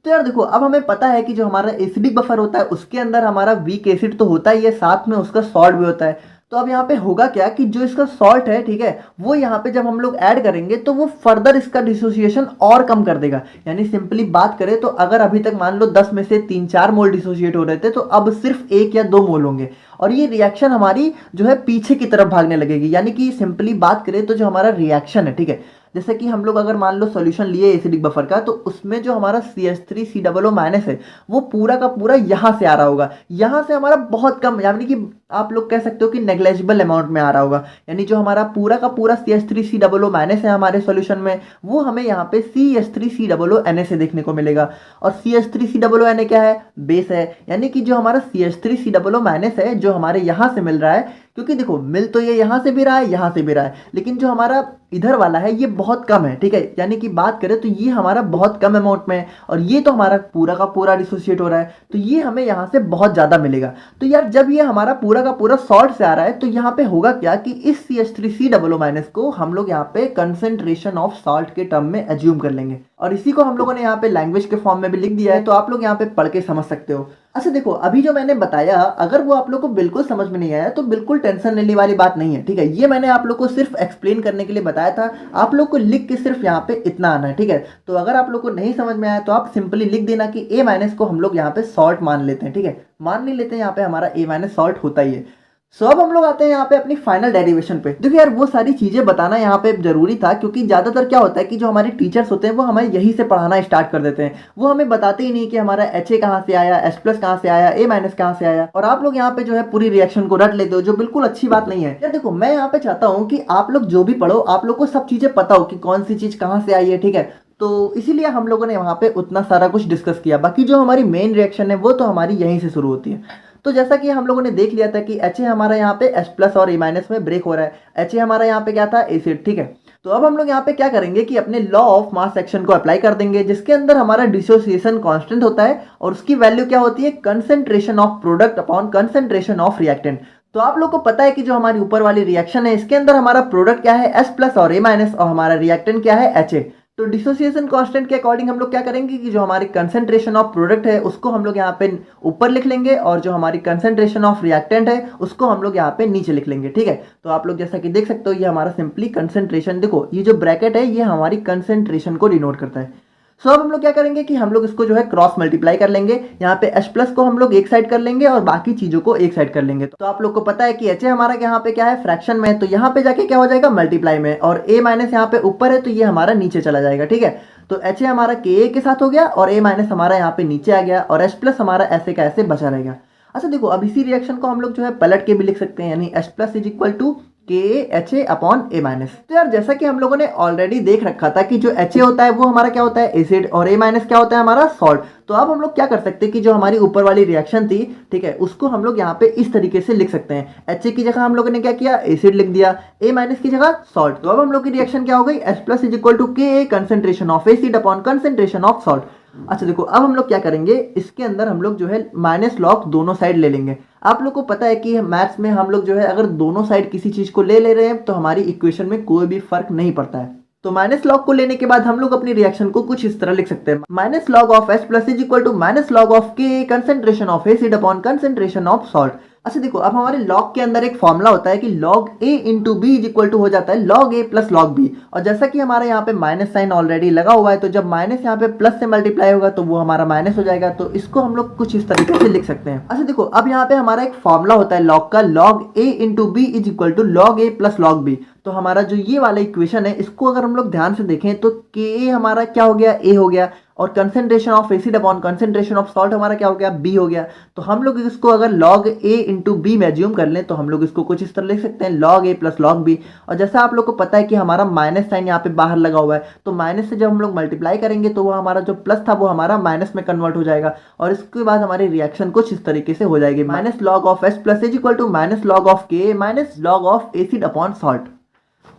तो यार देखो अब हमें पता है कि जो हमारा एसिडिक बफर होता है उसके अंदर हमारा वीक एसिड तो होता ही है, साथ में उसका सॉल्ट भी होता है। तो अब यहाँ पे होगा क्या कि जो इसका सॉल्ट है, ठीक है, वो यहाँ पे जब हम लोग ऐड करेंगे तो वो फर्दर इसका डिसोसिएशन और कम कर देगा। यानी सिंपली बात करें तो अगर अभी तक मान लो 10 में से 3-4 मोल डिसोसिएट हो रहे थे, तो अब सिर्फ 1 या 2 मोल होंगे, और ये रिएक्शन हमारी जो है पीछे की तरफ भागने लगेगी। यानी कि सिंपली बात करें तो जो हमारा रिएक्शन है, ठीक है, जैसे कि हम लोग अगर मान लो सॉल्यूशन लिए एसिडिक बफर का, तो उसमें जो हमारा CH3COO माइनस है वो पूरा का पूरा यहाँ से आ रहा होगा, यहाँ से हमारा बहुत कम, यानी कि आप लोग कह सकते हो कि नेग्लेजिबल अमाउंट में आ रहा होगा। यानी जो हमारा पूरा का पूरा CH3COO माइनस है हमारे सॉल्यूशन में, वो हमें यहाँ पे CH3COO से देखने को मिलेगा, और CH3COO क्या है, बेस है। यानी कि जो हमारा CH3COO माइनस है जो हमारे यहाँ से मिल रहा है, क्योंकि देखो मिल तो ये यहाँ से भी रहा है, यहाँ से भी रहा है, लेकिन जो हमारा इधर वाला है ये बहुत कम है। ठीक है, यानी कि बात करें तो ये हमारा बहुत कम अमाउंट में है, और ये तो हमारा पूरा का पूरा डिसोसिएट हो रहा है, तो ये हमें यहाँ से बहुत ज़्यादा मिलेगा। तो यार जब ये हमारा पूरा का पूरा सॉल्ट से आ रहा है तो यहाँ पे होगा क्या कि इस CH3COO माइनस को हम लोग यहाँ पे कंसेंट्रेशन ऑफ सॉल्ट के टर्म में एज्यूम कर लेंगे, और इसी को हम लोगों ने यहाँ पे लैंग्वेज के फॉर्म में भी लिख दिया है, तो आप लोग यहाँ पे पढ़ के समझ सकते हो। अच्छा देखो अभी जो मैंने बताया अगर वो आप लोग को बिल्कुल समझ में नहीं आया तो बिल्कुल टेंशन लेने वाली बात नहीं है। ठीक है, ये मैंने आप लोग को सिर्फ एक्सप्लेन करने के लिए बताया था, आप लोग को लिख के सिर्फ यहाँ पे इतना आना है। ठीक है, तो अगर आप लोग को नहीं समझ में आया तो आप सिंपली लिख देना कि A माइनस को हम लोग यहाँ पे सॉल्ट मान लेते हैं। ठीक है, मान नहीं लेते हैं, यहाँ पे हमारा A माइनस सॉल्ट होता ही है। सो अब हम लोग आते हैं यहाँ पे अपनी फाइनल डेरिवेशन पे। देखो यार वो सारी चीजें बताना यहाँ पे जरूरी था, क्योंकि ज्यादातर क्या होता है कि जो हमारे टीचर्स होते हैं वो हमें यही से पढ़ाना स्टार्ट कर देते हैं, वो हमें बताते ही नहीं कि हमारा HA कहाँ से आया, H प्लस कहाँ से आया, A माइनस कहाँ से आया, और आप लोग यहाँ पे जो है पूरी रिएक्शन को रट लेते हो, जो बिल्कुल अच्छी बात नहीं है। यार देखो मैं यहाँ पे चाहता हूँ कि आप लोग जो भी पढ़ो आप लोग को सब चीजें पता हो कि कौन सी चीज कहाँ से आई है। ठीक है, तो इसीलिए हम लोगों ने वहाँ पे उतना सारा कुछ डिस्कस किया, बाकी जो हमारी मेन रिएक्शन है वो तो हमारी यहीं से शुरू होती है। तो जैसा कि हम लोगों ने देख लिया था कि HA हमारा यहाँ पे H प्लस और A माइनस में ब्रेक हो रहा है, HA हमारा यहाँ पे क्या था, एसिड। ठीक है, तो अब हम लोग यहाँ पे क्या करेंगे कि अपने लॉ ऑफ मास एक्शन को अप्लाई कर देंगे, जिसके अंदर हमारा डिसोसिएशन कांस्टेंट होता है और उसकी वैल्यू क्या होती है, concentration of product upon concentration of reactant. तो आप लोग को पता है कि जो हमारी ऊपर वाली रिएक्शन है इसके अंदर हमारा प्रोडक्ट क्या है, S प्लस और A माइनस, और हमारा रिएक्टेंट क्या है, HA। तो डिसोसिएशन कांस्टेंट के अकॉर्डिंग हम लोग क्या करेंगे कि जो हमारी कंसंट्रेशन ऑफ प्रोडक्ट है उसको हम लोग यहाँ पे ऊपर लिख लेंगे और जो हमारी कंसंट्रेशन ऑफ रिएक्टेंट है उसको हम लोग यहाँ पे नीचे लिख लेंगे। ठीक है, तो आप लोग जैसा कि देख सकते हो ये हमारा सिंपली कंसंट्रेशन, देखो ये जो ब्रैकेट है ये हमारी कंसंट्रेशन को डिनोट करता है। सो अब हम लोग क्या करेंगे कि हम लोग इसको जो है क्रॉस मल्टीप्लाई कर लेंगे, यहाँ पे H प्लस को हम लोग एक साइड कर लेंगे और बाकी चीजों को एक साइड कर लेंगे। तो आप लोग को पता है कि HA हमारा यहाँ पे क्या है, फ्रैक्शन में है, तो यहाँ पे जाके क्या हो जाएगा, मल्टीप्लाई में, और A माइनस यहाँ पे ऊपर है तो ये हमारा नीचे चला जाएगा। ठीक है, तो HA हमारा KA के साथ हो गया और A माइनस हमारा यहाँ पे नीचे आ गया और H प्लस हमारा ऐसे का ऐसे बचा रहेगा। अच्छा देखो, अब इसी रिएक्शन को हम लोग जो है पलट के भी लिख सकते हैं, यानी H plus is equal to KA upon A minus. तो यार जैसा कि हम लोगों ने ऑलरेडी देख रखा था कि जो HA होता है वो हमारा क्या होता है, एसिड, और A माइनस क्या होता है, हमारा सॉल्ट। तो अब हम लोग क्या कर सकते हैं कि जो हमारी ऊपर वाली रिएक्शन थी, ठीक है, उसको हम लोग यहाँ पे इस तरीके से लिख सकते हैं। HA की जगह हम लोगों ने क्या किया, एसिड लिख दिया, A माइनस की जगह सॉल्ट। तो अब हम लोग की रिएक्शन क्या हो गई, H plus is equal to KA concentration of acid upon concentration of salt. अच्छा देखो, अब हम लोग क्या करेंगे, इसके अंदर हम लोग जो है माइनस लॉग दोनों साइड ले लेंगे। आप लोग को पता है कि मैथ्स में हम लोग जो है अगर दोनों साइड किसी चीज को ले रहे हैं तो हमारी इक्वेशन में कोई भी फर्क नहीं पड़ता है। तो माइनस लॉग को लेने के बाद हम लोग अपनी रिएक्शन को कुछ इस तरह लिख सकते हैं, minus log of H plus is equal to minus log of K concentration of acid upon concentration of salt. अच्छा देखो, अब हमारे लॉग के अंदर एक फॉर्मूला होता है कि log A into B is equal to हो जाता है log A plus log B, और जैसा कि हमारे यहाँ पे माइनस साइन ऑलरेडी लगा हुआ है तो जब माइनस यहाँ पे प्लस से मल्टीप्लाई होगा तो वो हमारा माइनस हो जाएगा। तो इसको हम लोग कुछ इस तरीके से लिख सकते हैं। अच्छा देखो, अब यहाँ पे हमारा एक फॉर्मूला होता है log का, log A into B is equal to log A plus log B। तो हमारा जो ये वाला इक्वेशन है इसको अगर हम लोग ध्यान से देखें तो Ka हमारा क्या हो गया, A हो गया, और concentration of acid upon concentration of salt हमारा क्या हो गया, B हो गया। तो हम लोग इसको अगर log A इंटू बी में एज्यूम कर लें तो हम लोग इसको कुछ इस तरह लिख सकते हैं, log A plus log B। और जैसा आप लोग को पता है कि हमारा माइनस साइन यहाँ पे बाहर लगा हुआ है, तो माइनस से जब हम लोग मल्टीप्लाई करेंगे तो वो हमारा जो प्लस था वो हमारा माइनस में कन्वर्ट हो जाएगा, और इसके बाद हमारी रिएक्शन कुछ इस तरीके से हो जाएगी, minus log of H plus is equal to minus log of K minus log of acid upon salt.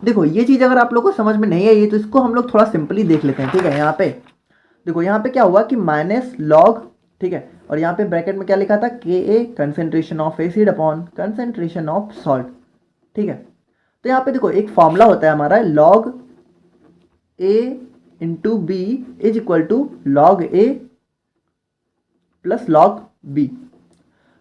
देखो ये चीज अगर आप लोग को समझ में नहीं आई तो इसको हम लोग थोड़ा सिंपली देख लेते हैं। ठीक है, यहाँ पे देखो, यहाँ पे क्या हुआ कि माइनस लॉग, ठीक है, और यहाँ पे ब्रैकेट में क्या लिखा था, Ka concentration of acid upon concentration of salt. ठीक है, तो यहाँ पे देखो एक फॉर्मूला होता है हमारा log A into B is equal to log A plus log B।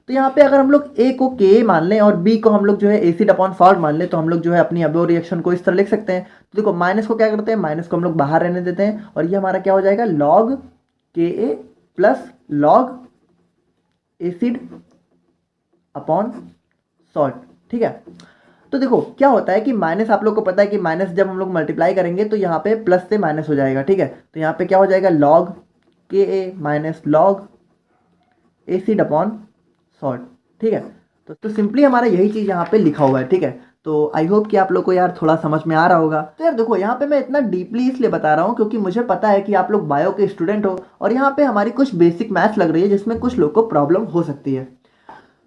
तो यहाँ पे अगर हम लोग A को Ka मान लें और B को हम लोग जो है एसिड अपॉन सॉल्ट मान लें तो हम लोग जो है अपनी अबो रिएक्शन को इस तरह लिख सकते हैं। तो देखो माइनस को क्या करते हैं, माइनस को हम लोग बाहर रहने देते हैं और ये हमारा क्या हो जाएगा, log Ka plus log acid upon salt. ठीक है, तो देखो क्या होता है कि माइनस, आप लोग को पता है कि माइनस जब हम लोग मल्टीप्लाई करेंगे तो यहाँ पे प्लस से माइनस हो जाएगा। ठीक है, तो यहाँ पे क्या हो जाएगा, log Ka minus log acid upon salt. ठीक है, तो सिंपली हमारा यही चीज यहाँ पे लिखा हुआ है। ठीक है, तो आई होप कि आप लोग को यार थोड़ा समझ में आ रहा होगा। तो यार देखो, यहाँ पे मैं इतना डीपली इसलिए बता रहा हूँ क्योंकि मुझे पता है कि आप लोग बायो के स्टूडेंट हो और यहाँ पे हमारी कुछ बेसिक मैथ्स लग रही है जिसमें कुछ लोग को प्रॉब्लम हो सकती है।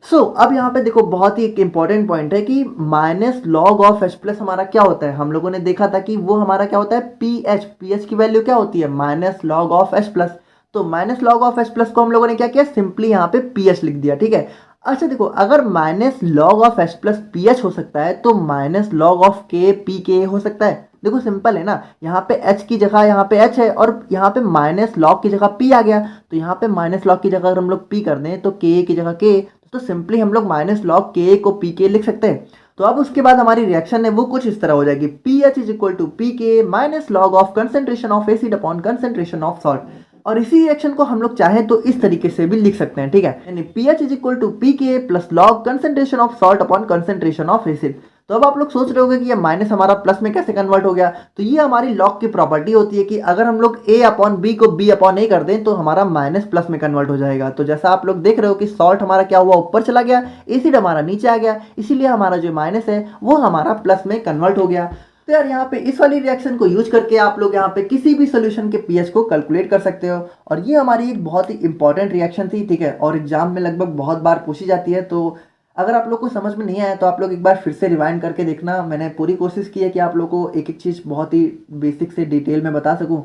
अब यहाँ पे देखो बहुत ही एक इंपॉर्टेंट पॉइंट है कि minus log of H plus हमारा क्या होता है, हम लोगों ने देखा था कि वो हमारा क्या होता है, पीएच की वैल्यू क्या होती है, minus log of H plus. तो minus log of H plus को हम लोगों ने क्या किया, सिंपली यहाँ पे पीएच लिख दिया। ठीक है, अच्छा देखो, अगर minus log of H plus pH हो सकता है तो minus log of K P के हो सकता है। देखो सिंपल है ना, यहाँ पे H की जगह यहाँ पे H है और यहाँ पे माइनस लॉग की जगह P आ गया, तो यहाँ पे माइनस लॉग की जगह अगर हम लोग P कर दें तो K की जगह K, तो सिंपली हम लोग माइनस लॉग K को पी के लिख सकते हैं। तो अब उसके बाद हमारी रिएक्शन है वो कुछ इस तरह हो जाएगी, pH is equal to p K minus log of concentration of acid upon concentration of salt. और इसी रिएक्शन को हम लोग चाहें तो इस तरीके से भी लिख सकते हैं। ठीक है, यानी pH is equal to p K plus log concentration of salt upon concentration of acid. तो अब आप लोग सोच रहे होंगे कि ये माइनस हमारा प्लस में कैसे कन्वर्ट हो गया, तो ये हमारी लॉग की प्रॉपर्टी होती है कि अगर हम लोग a अपॉन बी को b अपॉन a कर दें तो हमारा माइनस प्लस में कन्वर्ट हो जाएगा। तो जैसा आप लोग देख रहे हो कि सॉल्ट हमारा क्या हुआ, ऊपर चला गया, एसिड हमारा नीचे आ गया, इसीलिए हमारा जो माइनस है वो हमारा प्लस में कन्वर्ट हो गया। तो यार यहाँ पे इस वाली रिएक्शन को यूज करके आप लोग यहाँ पे किसी भी सोल्यूशन के पीएच को कैलकुलेट कर सकते हो, और ये हमारी एक बहुत ही इंपॉर्टेंट रिएक्शन थी। ठीक है, और एग्जाम में लगभग बहुत बार पूछी जाती है। तो अगर आप लोग को समझ में नहीं आया तो आप लोग एक बार फिर से रिवाइंड करके देखना। मैंने पूरी कोशिश की है कि आप लोग को एक एक चीज़ बहुत ही बेसिक से डिटेल में बता सकूं।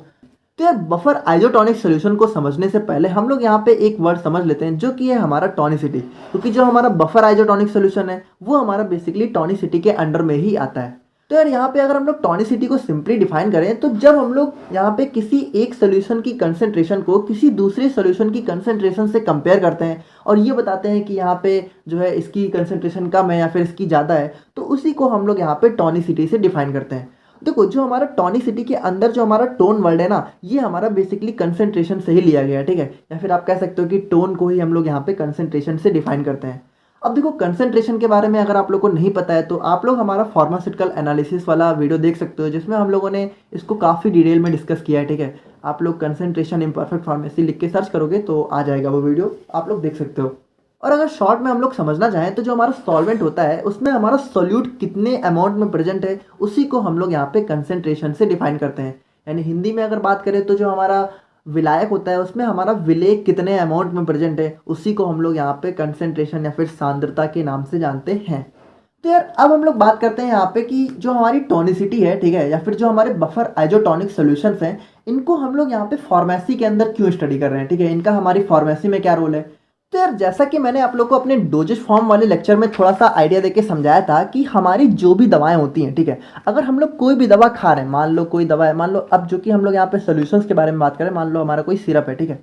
तो यार बफर आइसोटोनिक सोल्यूशन को समझने से पहले हम लोग यहाँ पे एक वर्ड समझ लेते हैं जो कि है हमारा टॉनिसिटी, क्योंकि जो हमारा बफर आइसोटोनिक सोल्यूशन है वो हमारा बेसिकली टॉनिसिटी के अंडर में ही आता है। तो यार यहाँ पे अगर हम लोग टॉनिसिटी को सिंपली डिफाइन करें तो जब हम लोग यहाँ पे किसी एक सोल्यूशन की कंसेंट्रेशन को किसी दूसरे सोल्यूशन की कंसेंट्रेशन से कंपेयर करते हैं और ये बताते हैं कि यहाँ पे जो है इसकी कंसेंट्रेशन कम है या फिर इसकी ज़्यादा है, तो उसी को हम लोग यहाँ पे टॉनिसिटी से डिफाइन करते हैं। देखो जो हमारा टॉनिसिटी के अंदर जो हमारा टोन वर्ड है ना, ये हमारा बेसिकली कंसेंट्रेशन से ही लिया गया है, ठीक है, या फिर आप कह सकते हो कि टोन को ही हम लोग यहाँ पे कंसेंट्रेशन से डिफाइन करते हैं। अब देखो कंसेंट्रेशन के बारे में अगर आप लोग को नहीं पता है तो आप लोग हमारा फार्मास्यूटिकल एनालिसिस वाला वीडियो देख सकते हो, जिसमें हम लोगों ने इसको काफ़ी डिटेल में डिस्कस किया है, ठीक है। आप लोग कंसेंट्रेशन इम्परफेक्ट फार्मेसी लिख के सर्च करोगे तो आ जाएगा वो वीडियो, आप लोग देख सकते हो। और अगर शॉर्ट में हम लोग समझना चाहें तो जो हमारा सॉल्वेंट होता है उसमें हमारा सोल्यूट कितने अमाउंट में प्रेजेंट है उसी को हम लोग यहाँ पे कंसेंट्रेशन से डिफाइन करते हैं। यानी हिंदी में अगर बात करें तो जो हमारा विलायक होता है उसमें हमारा विलेय कितने अमाउंट में प्रेजेंट है उसी को हम लोग यहाँ पे कंसेंट्रेशन या फिर सांद्रता के नाम से जानते हैं। तो यार अब हम लोग बात करते हैं यहाँ पे कि जो हमारी टॉनिसिटी है, ठीक है, या फिर जो हमारे बफर आइसोटोनिक सॉल्यूशंस हैं, इनको हम लोग यहाँ पे फार्मेसी के अंदर क्यों स्टडी कर रहे हैं, ठीक है, इनका हमारी फार्मेसी में क्या रोल है। तो यार जैसा कि मैंने आप लोग को अपने डोजेज फॉर्म वाले लेक्चर में थोड़ा सा आइडिया देके समझाया था कि हमारी जो भी दवाएं होती हैं, ठीक है, अगर हम लोग कोई भी दवा खा रहे हैं, मान लो कोई दवा है, मान लो अब जो कि हम लोग यहाँ पे सॉल्यूशंस के बारे में बात करें, मान लो हमारा कोई सिरप है, ठीक है,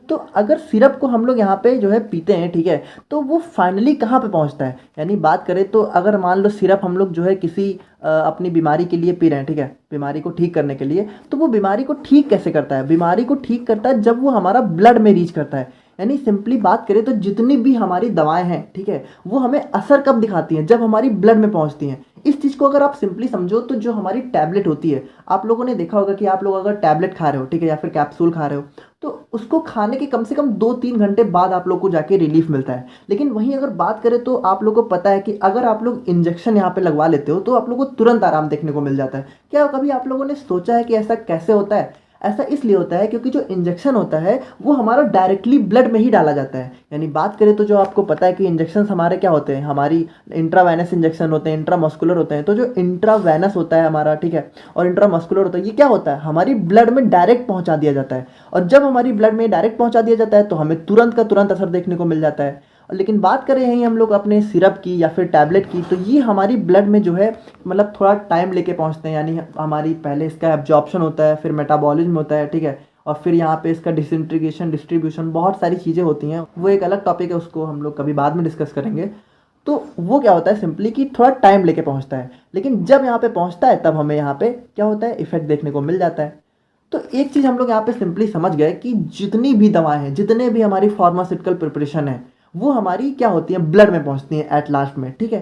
तो अगर सिरप को हम लोग यहाँ पे जो है पीते हैं, ठीक है, तो वो फाइनली कहाँ पे पहुँचता है। यानी बात करें तो अगर मान लो सिरप हम लोग जो है किसी अपनी बीमारी के लिए पी रहे हैं, ठीक है, बीमारी को ठीक करने के लिए, तो वो बीमारी को ठीक कैसे करता है, बीमारी को ठीक करता है जब वो हमारा ब्लड में रीच करता है। यानी सिंपली बात करें तो जितनी भी हमारी दवाएं हैं, ठीक है, वो हमें असर कब दिखाती हैं, जब हमारी ब्लड में पहुंचती हैं। इस चीज़ को अगर आप सिंपली समझो तो जो हमारी टैबलेट होती है, आप लोगों ने देखा होगा कि आप लोग अगर टैबलेट खा रहे हो, ठीक है, या फिर कैप्सूल खा रहे हो, तो उसको खाने के कम से कम 2-3 घंटे बाद आप लोग को जाके रिलीफ मिलता है। लेकिन वहीं अगर बात करें तो आप लोग को पता है कि अगर आप लोग इंजेक्शन यहाँ पे लगवा लेते हो तो आप लोग को तुरंत आराम देखने को मिल जाता है। क्या कभी आप लोगों ने सोचा है कि ऐसा कैसे होता है। ऐसा इसलिए होता है क्योंकि जो इंजेक्शन होता है वो हमारा डायरेक्टली ब्लड में ही डाला जाता है। यानी बात करें तो जो आपको पता है कि इंजेक्शन हमारे क्या होते हैं, हमारी इंट्रावेनस इंजेक्शन होते हैं, इंट्रामस्कुलर होते हैं। तो जो इंट्रावेनस होता है हमारा, ठीक है, और इंट्रामस्कुलर होता है, ये क्या होता है, हमारी ब्लड में डायरेक्ट पहुंचा दिया जाता है। और जब हमारी ब्लड में डायरेक्ट पहुंचा दिया जाता है तो हमें तुरंत का तुरंत असर देखने को मिल जाता है। लेकिन बात करें यहीं हम लोग अपने सिरप की या फिर टैबलेट की, तो ये हमारी ब्लड में जो है मतलब थोड़ा टाइम लेके पहुंचते हैं। यानी हमारी पहले इसका एब्जॉर्प्शन होता है, फिर मेटाबॉलिज्म होता है, ठीक है, और फिर यहाँ पे इसका डिसइंटीग्रेशन, डिस्ट्रीब्यूशन, बहुत सारी चीज़ें होती हैं। वो एक अलग टॉपिक है, उसको हम लोग कभी बाद में डिस्कस करेंगे। तो वो क्या होता है सिंपली कि थोड़ा टाइम लेके पहुँचता है, लेकिन जब यहाँ पे पहुँचता है तब हमें यहाँ पे क्या होता है, इफेक्ट देखने को मिल जाता है। तो एक चीज़ हम लोग यहाँ पे सिंपली समझ गए कि जितनी भी दवाएं हैं, जितने भी हमारी फार्मास्यूटिकल प्रिपरेशन है, वो हमारी क्या होती है, ब्लड में पहुंचती है एट लास्ट में, ठीक है।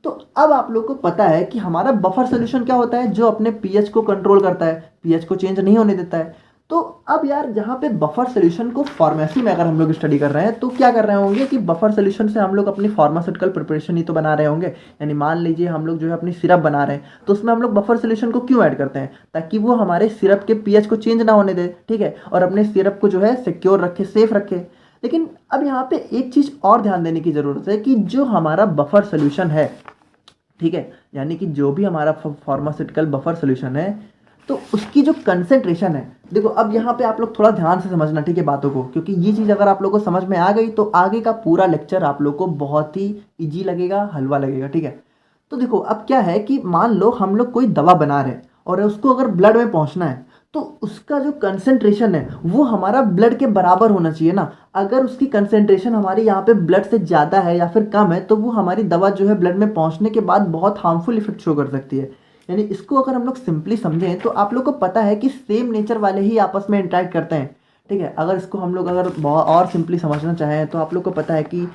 तो अब आप लोग को पता है कि हमारा बफर सोल्यूशन क्या होता है, जो अपने पीएच को कंट्रोल करता है, पीएच को चेंज नहीं होने देता है। तो अब यार जहाँ पे बफर सोल्यूशन को फार्मेसी में अगर हम लोग स्टडी कर रहे हैं तो क्या कर रहे होंगे कि बफर सोल्यूशन से हम लोग अपनी फार्मास्यूटिकल प्रिपरेशन ही तो बना रहे होंगे। यानी मान लीजिए हम लोग जो है अपनी सिरप बना रहे हैं तो उसमें हम लोग बफर सोल्यूशन को क्यों ऐड करते हैं, ताकि वो हमारे सिरप के पीएच को चेंज ना होने दे, ठीक है, और अपने सिरप को जो है सिक्योर रखे, सेफ रखे। लेकिन अब यहाँ पे एक चीज़ और ध्यान देने की ज़रूरत है कि जो हमारा बफर सोल्यूशन है, ठीक है, यानी कि जो भी हमारा फार्मास्यूटिकल बफर सोल्यूशन है, तो उसकी जो कंसेंट्रेशन है, देखो अब यहाँ पे आप लोग थोड़ा ध्यान से समझना, ठीक है, बातों को, क्योंकि ये चीज़ अगर आप लोग को समझ में आ गई तो आगे का पूरा लेक्चर आप लोग को बहुत ही ईजी लगेगा, हलवा लगेगा, ठीक है। तो देखो अब क्या है कि मान लो हम लोग कोई दवा बना रहे हैं और उसको अगर ब्लड में पहुँचना है तो उसका जो कंसेंट्रेशन है वो हमारा ब्लड के बराबर होना चाहिए ना। अगर उसकी कंसेंट्रेशन हमारी यहाँ पे ब्लड से ज़्यादा है या फिर कम है तो वो हमारी दवा जो है ब्लड में पहुँचने के बाद बहुत हार्मफुल इफेक्ट शो कर सकती है। यानी इसको अगर हम लोग सिंपली समझें तो आप लोग को पता है कि सेम नेचर वाले ही आपस में इंटरेक्ट करते हैं, ठीक है। अगर इसको हम लोग अगर बहुत और सिंपली समझना चाहें तो आप लोग को पता है कि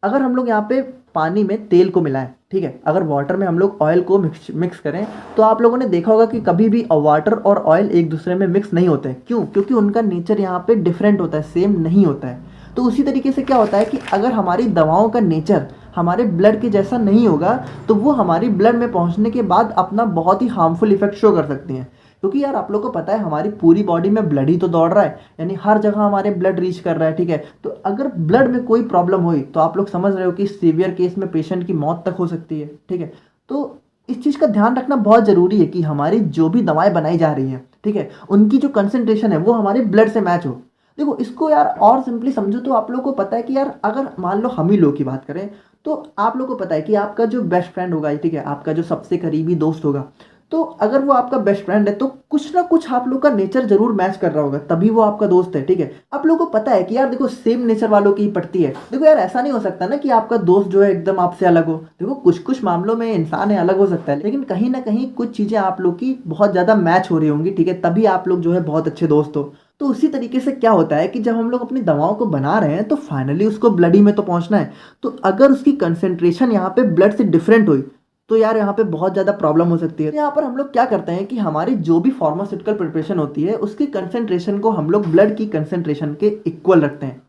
अगर हम लोग यहाँ पे पानी में तेल को मिलाएं, ठीक है, अगर वाटर में हम लोग ऑयल को मिक्स करें तो आप लोगों ने देखा होगा कि कभी भी वाटर और ऑयल एक दूसरे में मिक्स नहीं होते हैं। क्यों? क्योंकि उनका नेचर यहाँ पे डिफरेंट होता है, सेम नहीं होता है। तो उसी तरीके से क्या होता है कि अगर हमारी दवाओं का नेचर हमारे ब्लड के जैसा नहीं होगा तो वो हमारी ब्लड में पहुँचने के बाद अपना बहुत ही हार्मफुल इफेक्ट शो कर सकती हैं। क्योंकि यार आप लोग को पता है हमारी पूरी बॉडी में ब्लड ही तो दौड़ रहा है, यानी हर जगह हमारे ब्लड रीच कर रहा है, ठीक है। तो अगर ब्लड में कोई प्रॉब्लम हुई तो आप लोग समझ रहे हो कि सीवियर केस में पेशेंट की मौत तक हो सकती है, ठीक है। तो इस चीज़ का ध्यान रखना बहुत ज़रूरी है कि हमारी जो भी दवाएं बनाई जा रही हैं, ठीक है, उनकी जो कंसंट्रेशन है वो हमारे ब्लड से मैच हो। देखो इसको यार और सिंपली समझो तो आप लोग को पता है कि यार अगर मान लो हम ही लोग की बात करें तो आप लोग को पता है कि आपका जो बेस्ट फ्रेंड होगा, ठीक है, आपका जो सबसे करीबी दोस्त होगा, तो अगर वो आपका बेस्ट फ्रेंड है तो कुछ ना कुछ आप लोग का नेचर जरूर मैच कर रहा होगा, तभी वो आपका दोस्त है, ठीक है। आप लोग को पता है कि यार देखो सेम नेचर वालों की ही पड़ती है। देखो यार ऐसा नहीं हो सकता ना कि आपका दोस्त जो है एकदम आपसे अलग हो। देखो कुछ कुछ मामलों में इंसान है अलग हो सकता है, लेकिन कहीं ना कहीं कुछ चीजें आप लोग की बहुत ज्यादा मैच हो रही होंगी, ठीक है, तभी आप लोग जो है बहुत अच्छे दोस्त हो। तो उसी तरीके से क्या होता है कि जब हम लोग अपनी दवाओं को बना रहे हैं तो फाइनली उसको ब्लड ही में तो पहुंचना है। तो अगर उसकी कंसेंट्रेशन यहाँ पे ब्लड से डिफरेंट हुई तो यार यहाँ पे बहुत ज़्यादा प्रॉब्लम हो सकती है। तो यहाँ पर हम लोग क्या करते हैं कि हमारी जो भी फार्मास्यूटिकल प्रिपरेशन होती है उसकी कंसेंट्रेशन को हम लोग ब्लड की कंसेंट्रेशन के इक्वल रखते हैं।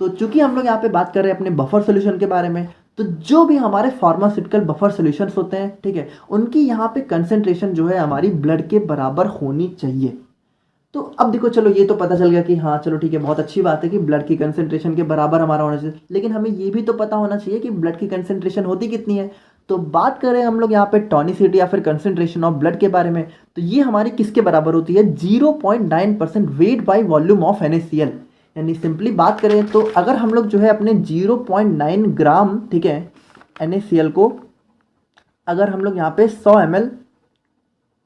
तो चूंकि हम लोग यहाँ पे बात कर रहे हैं अपने बफर सोल्यूशन के बारे में, तो जो भी हमारे फार्मास्यूटिकल बफर सोल्यूशंस होते हैं, ठीक है, उनकी यहाँ पे कंसेंट्रेशन जो है हमारी ब्लड के बराबर होनी चाहिए। तो अब देखो चलो ये तो पता चल गया कि हाँ चलो ठीक है, बहुत अच्छी बात है कि ब्लड की कंसेंट्रेशन के बराबर हमारा होना चाहिए, लेकिन हमें ये भी तो पता होना चाहिए कि ब्लड की कंसेंट्रेशन होती कितनी है। तो बात करें हम लोग यहाँ पे टॉनिसिटी या फिर कंसेंट्रेशन ऑफ ब्लड के बारे में, तो ये हमारी किसके बराबर होती है? 0.9% weight by volume of NaCl। यानी सिंपली बात करें तो अगर हम लोग जो है अपने 0.9 ग्राम, ठीक है, NaCl को अगर हम लोग यहाँ पे 100 ml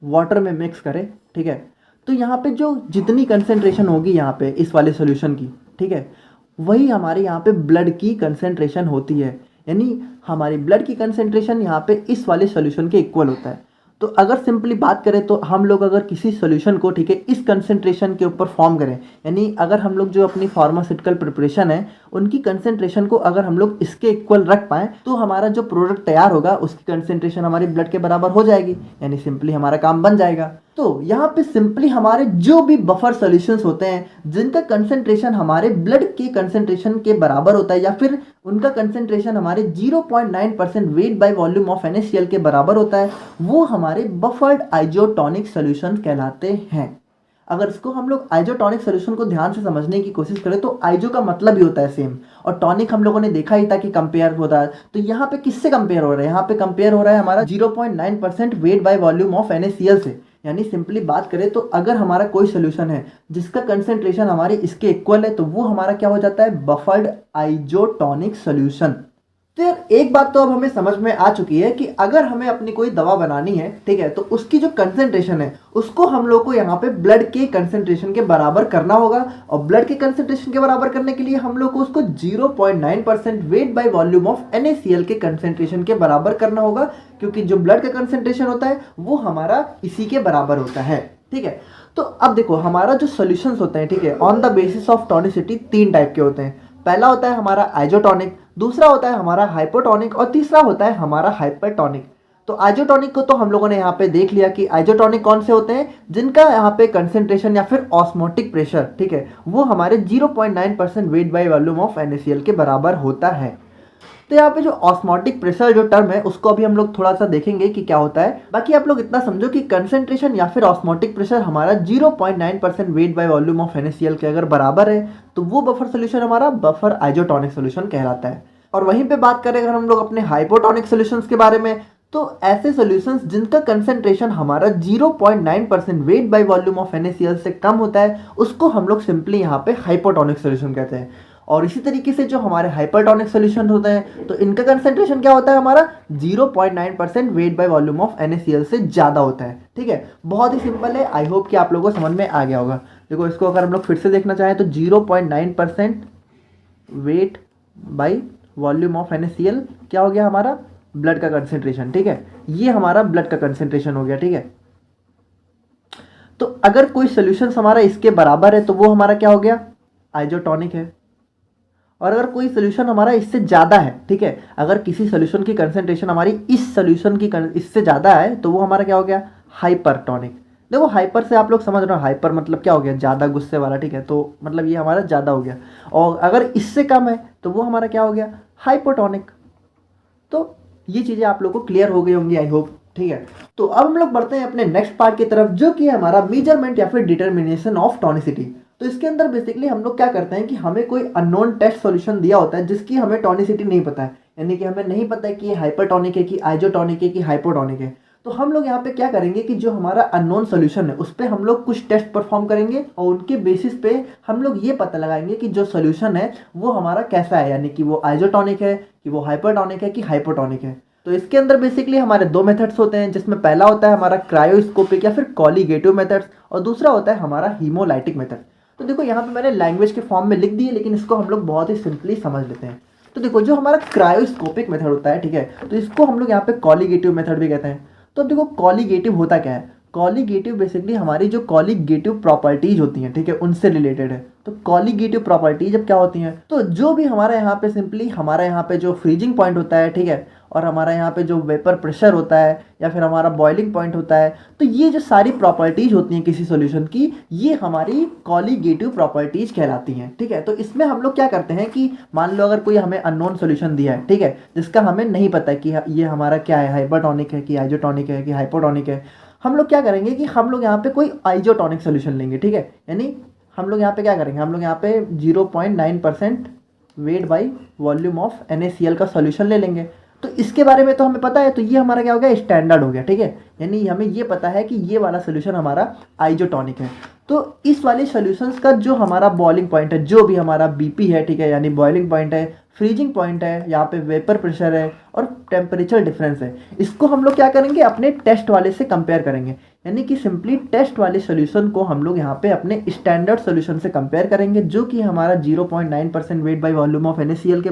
वाटर में मिक्स करें, ठीक है, तो यहाँ पे जो जितनी कंसेंट्रेशन होगी यहाँ पे इस वाले सॉल्यूशन की, ठीक है, वही हमारे यहाँ पे ब्लड की कंसेंट्रेशन होती है। यानी हमारी ब्लड की कंसेंट्रेशन यहाँ पे इस वाले सॉल्यूशन के इक्वल होता है। तो अगर सिंपली बात करें तो हम लोग अगर किसी सॉल्यूशन को, ठीक है, इस कंसेंट्रेशन के ऊपर फॉर्म करें, यानी अगर हम लोग जो अपनी फार्मास्यूटिकल प्रिपरेशन है उनकी कंसेंट्रेशन को अगर हम लोग इसके इक्वल रख पाएँ तो हमारा जो प्रोडक्ट तैयार होगा उसकी कंसेंट्रेशन हमारी ब्लड के बराबर हो जाएगी, यानी सिंपली हमारा काम बन जाएगा। तो यहाँ पे सिंपली हमारे जो भी बफर सॉल्यूशंस होते हैं जिनका कंसेंट्रेशन हमारे ब्लड के कंसेंट्रेशन के बराबर होता है या फिर उनका कंसेंट्रेशन हमारे 0.9% weight by volume of NaCl के बराबर होता है, वो हमारे बफर्ड आइजोटॉनिक सॉल्यूशन कहलाते हैं। अगर इसको हम लोग आइजोटॉनिक सॉल्यूशन को ध्यान से समझने की कोशिश करें तो आइजो का मतलब ही होता है सेम, और टॉनिक हम लोगों ने देखा ही था कि कंपेयर होता है। तो यहाँ पे किससे कंपेयर हो रहा है? यहाँ पे कंपेयर हो रहा है हमारा 0.9% weight by volume of NaCl से। यानी सिंपली बात करें तो अगर हमारा कोई सोल्यूशन है जिसका कंसेंट्रेशन हमारी इसके इक्वल है तो वो हमारा क्या हो जाता है? Buffered isotonic solution. तो यार एक बात तो अब हमें समझ में आ चुकी है कि अगर हमें अपनी कोई दवा बनानी है, ठीक है, तो उसकी जो कंसेंट्रेशन है उसको हम लोग को यहाँ पे ब्लड के कंसेंट्रेशन के बराबर करना होगा, और ब्लड के कंसेंट्रेशन के बराबर करने के लिए हम लोग को उसको 0.9% weight by volume of NaCl के कंसेंट्रेशन के बराबर करना होगा, क्योंकि जो ब्लड का कंसेंट्रेशन होता है वो हमारा इसी के बराबर होता है, ठीक है। तो अब देखो हमारा जो सॉल्यूशंस होते हैं, ठीक है, on the basis of tonicity 3 type के होते हैं। पहला होता है हमारा आइजोटॉनिक, दूसरा होता है हमारा हाइपोटॉनिक, और तीसरा होता है हमारा हाइपरटॉनिक। तो आइजोटॉनिक को तो हम लोगों ने यहाँ पे देख लिया कि आइजोटॉनिक कौन से होते हैं, जिनका यहाँ पे कंसेंट्रेशन या फिर ऑस्मोटिक प्रेशर, ठीक है, वो हमारे 0.9% weight by volume of NaCl के बराबर होता है। तो यहाँ पे जो ऑस्मोटिक प्रेशर जो टर्म है उसको अभी हम लोग थोड़ा सा देखेंगे कि क्या होता है। बाकी आप लोग इतना समझो कि कंसेंट्रेशन या फिर ऑस्मोटिक प्रेशर हमारा 0.9% weight by volume of NaCl के अगर बराबर है तो वो बफर सोल्यूशन हमारा बफर आइजोटॉनिक सोल्यूशन कहलाता है। और वहीं पे बात करें अगर हम लोग अपने हाइपोटॉनिक सोल्यूशंस के बारे में, तो ऐसे सॉल्यूशंस जिनका कंसेंट्रेशन हमारा 0.9% weight by volume of NaCl से कम होता है उसको हम लोग सिंपली यहाँ पे हाइपोटॉनिक सोल्यूशन कहते हैं। और इसी तरीके से जो हमारे हाइपरटॉनिक सॉल्यूशन होते हैं तो इनका कंसेंट्रेशन क्या होता है हमारा 0.9% weight by volume of NaCl से ज़्यादा होता है, ठीक है। बहुत ही सिंपल है, आई होप कि आप लोगों को समझ में आ गया होगा। देखो इसको अगर हम लोग फिर से देखना चाहें तो 0.9% weight by volume of NaCl क्या हो गया हमारा? ब्लड का कंसेंट्रेशन, ठीक है, ये हमारा ब्लड का कंसेंट्रेशन हो गया, ठीक है। तो अगर कोई सोल्यूशन हमारा इसके बराबर है तो वो हमारा क्या हो गया? आइजोटॉनिक है। और अगर कोई सोल्यूशन हमारा इससे ज़्यादा है, ठीक है, अगर किसी सोल्यूशन की कंसेंट्रेशन हमारी इस सोल्यूशन की इससे ज़्यादा है तो वो हमारा क्या हो गया? हाइपरटॉनिक। देखो हाइपर से आप लोग समझ रहे हो, हाइपर मतलब क्या हो गया? ज़्यादा गुस्से वाला, ठीक है, तो मतलब ये हमारा ज़्यादा हो गया। और अगर इससे कम है तो वो हमारा क्या हो गया? हाइपोटॉनिक। तो ये चीज़ें आप लोग को क्लियर हो गई होंगी आई होप। ठीक है। तो अब हम लोग बढ़ते हैं अपने नेक्स्ट पार्ट की तरफ, जो कि है हमारा मेजरमेंट या फिर डिटर्मिनेशन ऑफ टॉनिसिटी। तो इसके अंदर बेसिकली हम लोग क्या करते हैं कि हमें कोई अननोन टेस्ट सॉल्यूशन दिया होता है जिसकी हमें टॉनिसिटी नहीं पता है, यानी कि हमें नहीं पता है कि ये हाइपरटॉनिक है कि आइजोटॉनिक है कि हाइपोटॉनिक है। तो हम लोग यहाँ पे क्या करेंगे कि जो हमारा अननोन सोल्यूशन है उस पर हम लोग कुछ टेस्ट परफॉर्म करेंगे और उनके बेसिस पे हम लोग ये पता लगाएंगे कि जो सोल्यूशन है वो हमारा कैसा है, यानी कि वो आइजोटॉनिक है कि वो हाइपरटॉनिक है कि हाइपोटॉनिक है। तो इसके अंदर बेसिकली हमारे दो मेथड्स होते हैं, जिसमें पहला होता है हमारा क्रायोस्कोपिक या फिर कॉलीगेटिव मेथड्स और दूसरा होता है हमारा हीमोलाइटिक मेथड। तो देखो यहाँ पे मैंने लैंग्वेज के फॉर्म में लिख दी है, लेकिन इसको हम लोग बहुत ही सिंपली समझ लेते हैं। तो देखो जो हमारा क्रायोस्कोपिक मेथड होता है, ठीक है, तो इसको हम लोग यहाँ पे कॉलीगेटिव मेथड भी कहते हैं। तो अब देखो कॉलीगेटिव होता क्या है। कॉलीगेटिव बेसिकली हमारी जो कॉलीगेटिव प्रॉपर्टीज होती हैं, ठीक है, उनसे रिलेटेड है। तो कॉलीगेटिव प्रॉपर्टीज अब क्या होती हैं, तो जो भी हमारा यहाँ पे सिंपली हमारा यहाँ पे जो फ्रीजिंग पॉइंट होता है, ठीक है, और हमारा यहाँ पे जो वेपर प्रेशर होता है या फिर हमारा बॉइलिंग पॉइंट होता है, तो ये जो सारी प्रॉपर्टीज होती हैं किसी सॉल्यूशन की, ये हमारी कॉलीगेटिव प्रॉपर्टीज कहलाती हैं, ठीक है। तो इसमें हम लोग क्या करते हैं कि मान लो अगर कोई हमें अननोन सॉल्यूशन दिया है, ठीक है, जिसका हमें नहीं पता है कि ये हमारा क्या है, हाइपरटॉनिक है कि आइजोटॉनिक है कि हाइपोटॉनिक है, हम लोग क्या करेंगे कि हम लोग यहाँ पे कोई आइजोटॉनिक सॉल्यूशन लेंगे, ठीक है। यानी हम लोग यहाँ पे क्या करेंगे, हम लोग यहाँ पे 0.9% weight by volume of NaCl का सॉल्यूशन ले लेंगे। तो इसके बारे में तो हमें पता है, तो ये हमारा क्या हो गया, स्टैंडर्ड हो गया, ठीक है। यानी हमें ये पता है कि ये वाला सोल्यूशन हमारा आइजोटॉनिक है। तो इस वाले सॉल्यूशंस का जो हमारा बॉइलिंग पॉइंट है, जो भी हमारा BP है, ठीक है, यानी बॉइलिंग पॉइंट है, फ्रीजिंग पॉइंट है, यहाँ पे वेपर प्रेशर है और टेम्परेचर डिफरेंस है, इसको हम लोग क्या करेंगे, अपने टेस्ट वाले से कंपेयर करेंगे। यानी कि सिंपली टेस्ट वाले सॉल्यूशन को हम लोग यहाँ पे अपने स्टैंडर्ड सॉल्यूशन से कंपेयर करेंगे, जो कि हमारा 0.9% weight by volume of NaCl के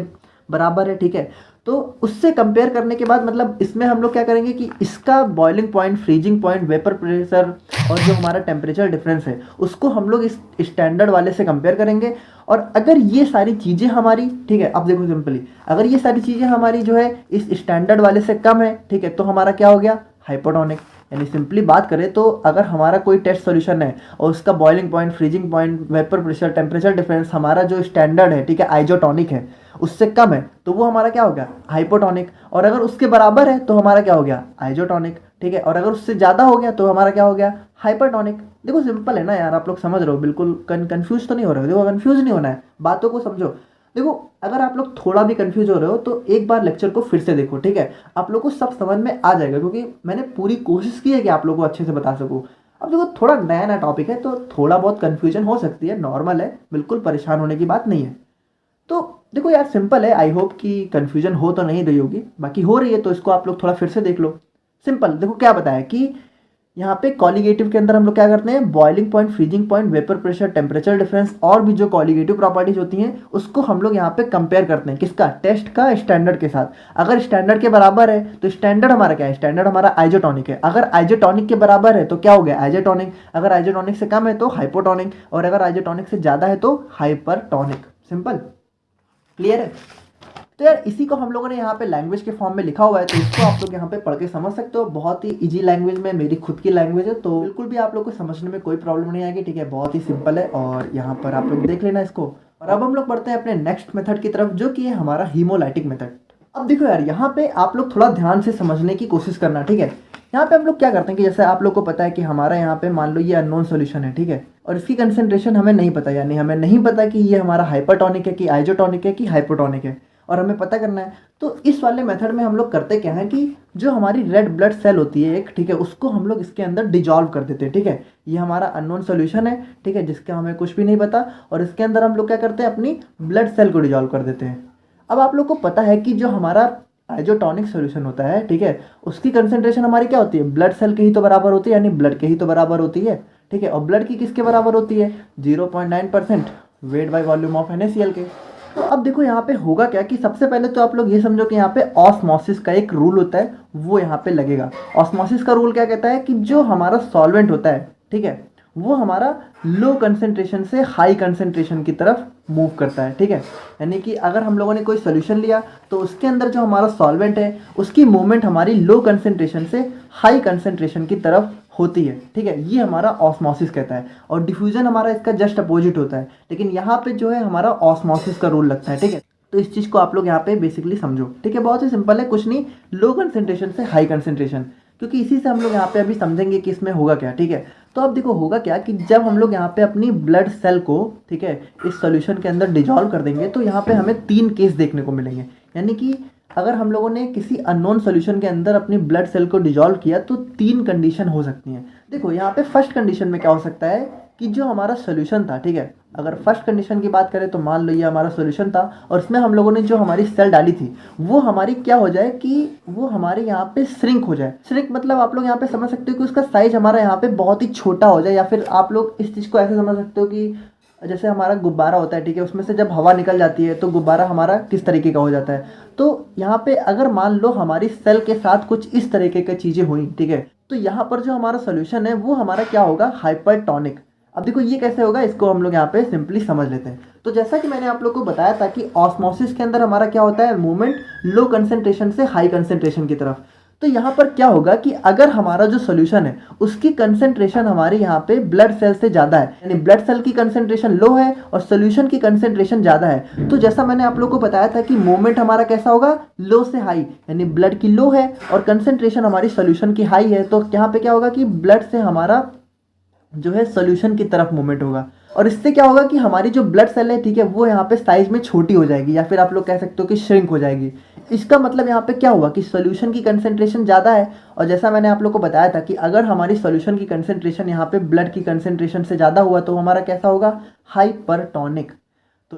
बराबर है, ठीक है। तो उससे कंपेयर करने के बाद मतलब इसमें हम लोग क्या करेंगे कि इसका boiling point, freezing point, vapour pressure और जो हमारा टेम्परेचर डिफरेंस है उसको हम लोग इस स्टैंडर्ड वाले से कंपेयर करेंगे। और अगर ये सारी चीज़ें हमारी, ठीक है, अब देखो सिंपली अगर ये सारी चीज़ें हमारी जो है इस स्टैंडर्ड वाले से कम है, ठीक है, तो हमारा क्या हो गया, हाइपोटॉनिक। यानी सिंपली बात करें तो अगर हमारा कोई टेस्ट सॉल्यूशन है और उसका boiling point, freezing point, vapour pressure, temperature difference हमारा जो स्टैंडर्ड है, ठीक है, आइजोटॉनिक है, उससे कम है, तो वो हमारा क्या हो गया, हाइपोटॉनिक। और अगर उसके बराबर है तो हमारा क्या हो गया, आइजोटॉनिक, ठीक है। और अगर उससे ज़्यादा हो गया तो हमारा क्या हो गया, हाइपरटॉनिक। देखो सिंपल है ना यार, आप लोग समझ रहे हो, बिल्कुल कन्फ्यूज तो नहीं हो रहे हो। देखो कन्फ्यूज नहीं होना है, बातों को समझो। देखो अगर आप लोग थोड़ा भी कंफ्यूज हो रहे हो तो एक बार लेक्चर को फिर से देखो, ठीक है, आप लोग को सब समझ में आ जाएगा, क्योंकि मैंने पूरी कोशिश की है कि आप लोग को अच्छे से बता सकूँ। अब देखो थोड़ा नया नया टॉपिक है तो थोड़ा बहुत कन्फ्यूजन हो सकती है, नॉर्मल है, बिल्कुल परेशान होने की बात नहीं है। तो देखो यार सिंपल है, आई होप कि कन्फ्यूजन हो तो नहीं रही होगी, बाकी हो रही है तो इसको आप लोग थोड़ा फिर से देख लो। सिंपल देखो क्या बताया कि यहाँ पे कॉलीगेटिव के अंदर हम लोग क्या करते हैं, boiling point, freezing point, vapour pressure, temperature difference और भी जो कॉलीगेटिव प्रॉपर्टीज होती हैं उसको हम लोग यहाँ पे कंपेयर करते हैं, किसका, टेस्ट का स्टैंडर्ड के साथ। अगर स्टैंडर्ड के बराबर है तो स्टैंडर्ड हमारा क्या है, स्टैंडर्ड हमारा आइजोटॉनिक है। अगर आइजोटॉनिक के बराबर है तो क्या हो गया, आइजोटॉनिक। अगर आइजोटॉनिक से कम है तो हाइपोटॉनिक, और अगर आइजोटॉनिक से ज़्यादा है तो हाइपरटॉनिक। सिंपल, क्लियर है। तो यार इसी को हम लोगों ने यहाँ पे लैंग्वेज के फॉर्म में लिखा हुआ है, तो इसको आप लोग यहाँ पे पढ़ के समझ सकते हो। बहुत ही इजी लैंग्वेज में, मेरी खुद की लैंग्वेज है, तो बिल्कुल भी आप लोग को समझने में कोई प्रॉब्लम नहीं आएगी, ठीक है, बहुत ही सिंपल है। और यहाँ पर आप लोग देख लेना इसको। और अब हम लोग बढ़ते हैं अपने नेक्स्ट मेथड की तरफ, जो कि है हमारा हीमोलाइटिक मेथड। अब देखो यार यहाँ पे आप लोग थोड़ा ध्यान से समझने की कोशिश करना, ठीक है। यहाँ पे हम लोग क्या करते हैं कि जैसे आप लोग को पता है कि हमारा यहाँ पे मान लो ये अननोन सॉल्यूशन है, ठीक है, और इसकी कंसेंट्रेशन हमें नहीं पता, यानी हमें नहीं पता कि ये हमारा हाइपरटॉनिक है कि आइजोटॉनिक है कि हाइपोटॉनिक है, और हमें पता करना है। तो इस वाले मेथड में हम लोग करते क्या है कि जो हमारी रेड ब्लड सेल होती है एक, ठीक है, उसको हम लोग इसके अंदर डिजॉल्व कर देते हैं, ठीक है। ये हमारा अननोन सॉल्यूशन है, ठीक है, जिसका हमें कुछ भी नहीं पता, और इसके अंदर हम लोग क्या करते हैं, अपनी ब्लड सेल को डिजॉल्व कर देते हैं। अब आप लोग को पता है कि जो हमारा आइजोटॉनिक सॉल्यूशन होता है, ठीक है, उसकी कंसेंट्रेशन हमारी क्या होती है, ब्लड सेल के ही तो बराबर होती है, यानी ब्लड के ही तो बराबर होती है, ठीक है। और ब्लड की किसके बराबर होती है, 0.9% weight by volume of NaCl के। तो अब देखो यहाँ पे होगा क्या कि सबसे पहले तो आप लोग ये समझो कि यहाँ पे ऑस्मोसिस का एक रूल होता है, वो यहाँ पे लगेगा। ऑस्मोसिस का रूल क्या कहता है कि जो हमारा सॉल्वेंट होता है, ठीक है, वो हमारा लो कंसेंट्रेशन से हाई कंसेंट्रेशन की तरफ मूव करता है, ठीक है। यानी कि अगर हम लोगों ने कोई सोल्यूशन लिया तो उसके अंदर जो हमारा सॉल्वेंट है उसकी मूवमेंट हमारी लो कंसेंट्रेशन से हाई कंसेंट्रेशन की तरफ होती है, ठीक है, ये हमारा ऑस्मोसिस कहता है। और डिफ्यूजन हमारा इसका जस्ट अपोजिट होता है, लेकिन यहाँ पे जो है हमारा ऑस्मोसिस का रूल लगता है, ठीक है। तो इस चीज़ को आप लोग यहाँ पे बेसिकली समझो, ठीक है, बहुत ही सिंपल है, कुछ नहीं, लो कंसेंट्रेशन से हाई कंसेंट्रेशन। क्योंकि इसी से हम लोग यहाँ पे अभी समझेंगे कि इसमें होगा क्या, ठीक है। तो अब देखो होगा क्या कि जब हम लोग यहाँ पे अपनी ब्लड सेल को, ठीक है, इस सॉल्यूशन के अंदर डिजॉल्व कर देंगे तो यहाँ पे हमें 3 केस देखने को मिलेंगे। यानी कि अगर हम लोगों ने किसी अननोन सॉल्यूशन के अंदर अपनी ब्लड सेल को डिजॉल्व किया तो 3 कंडीशन हो सकती हैं। देखो यहाँ पे फर्स्ट कंडीशन में क्या हो सकता है कि जो हमारा सॉल्यूशन था, ठीक है, अगर फर्स्ट कंडीशन की बात करें तो मान लो ये हमारा सॉल्यूशन था और इसमें हम लोगों ने जो हमारी सेल डाली थी वो हमारी क्या हो जाए कि वो हमारे यहाँ पे श्रिंक हो जाए। श्रिंक मतलब आप लोग यहाँ पे समझ सकते हो कि उसका साइज हमारा यहाँ पे बहुत ही छोटा हो जाए, या फिर आप लोग इस चीज़ को ऐसे समझ सकते हो कि जैसे हमारा गुब्बारा होता है, ठीक है, उसमें से जब हवा निकल जाती है तो गुब्बारा हमारा किस तरीके का हो जाता है। तो यहाँ पे अगर मान लो हमारी सेल के साथ कुछ इस तरीके की चीज़ें हुई, ठीक है, तो यहाँ पर जो हमारा सोल्यूशन है वो हमारा क्या होगा, हाइपरटोनिक। अब देखो ये कैसे होगा, इसको हम लोग यहाँ पे सिंपली समझ लेते हैं। तो जैसा कि मैंने आप लोग को बताया था कि ऑस्मोसिस के अंदर हमारा क्या होता है, मूवमेंट लो कंसंट्रेशन से हाई कंसंट्रेशन की तरफ। तो यहाँ पर क्या होगा कि अगर हमारा जो सॉल्यूशन है उसकी कंसंट्रेशन हमारे यहाँ पे ब्लड सेल से ज़्यादा है, यानी ब्लड सेल की कंसंट्रेशन लो है और सॉल्यूशन की कंसंट्रेशन ज़्यादा है, तो जैसा मैंने आप लोग को बताया था कि मूवमेंट हमारा कैसा होगा, लो से हाई, यानी ब्लड की लो है और कंसंट्रेशन हमारी सॉल्यूशन की हाई है। तो यहाँ पे क्या होगा कि ब्लड से हमारा जो है सॉल्यूशन की तरफ मूवमेंट होगा और इससे क्या होगा कि हमारी जो ब्लड सेल है, ठीक है, वो यहाँ पे साइज में छोटी हो जाएगी, या फिर आप लोग कह सकते हो कि श्रिंक हो जाएगी। इसका मतलब यहाँ पे क्या हुआ कि सॉल्यूशन की कंसंट्रेशन ज़्यादा है, और जैसा मैंने आप लोग को बताया था कि अगर हमारी सॉल्यूशन की कंसंट्रेशन यहाँ पे ब्लड की कंसंट्रेशन से ज़्यादा हुआ तो हमारा कैसा होगा, हाइपरटोनिक।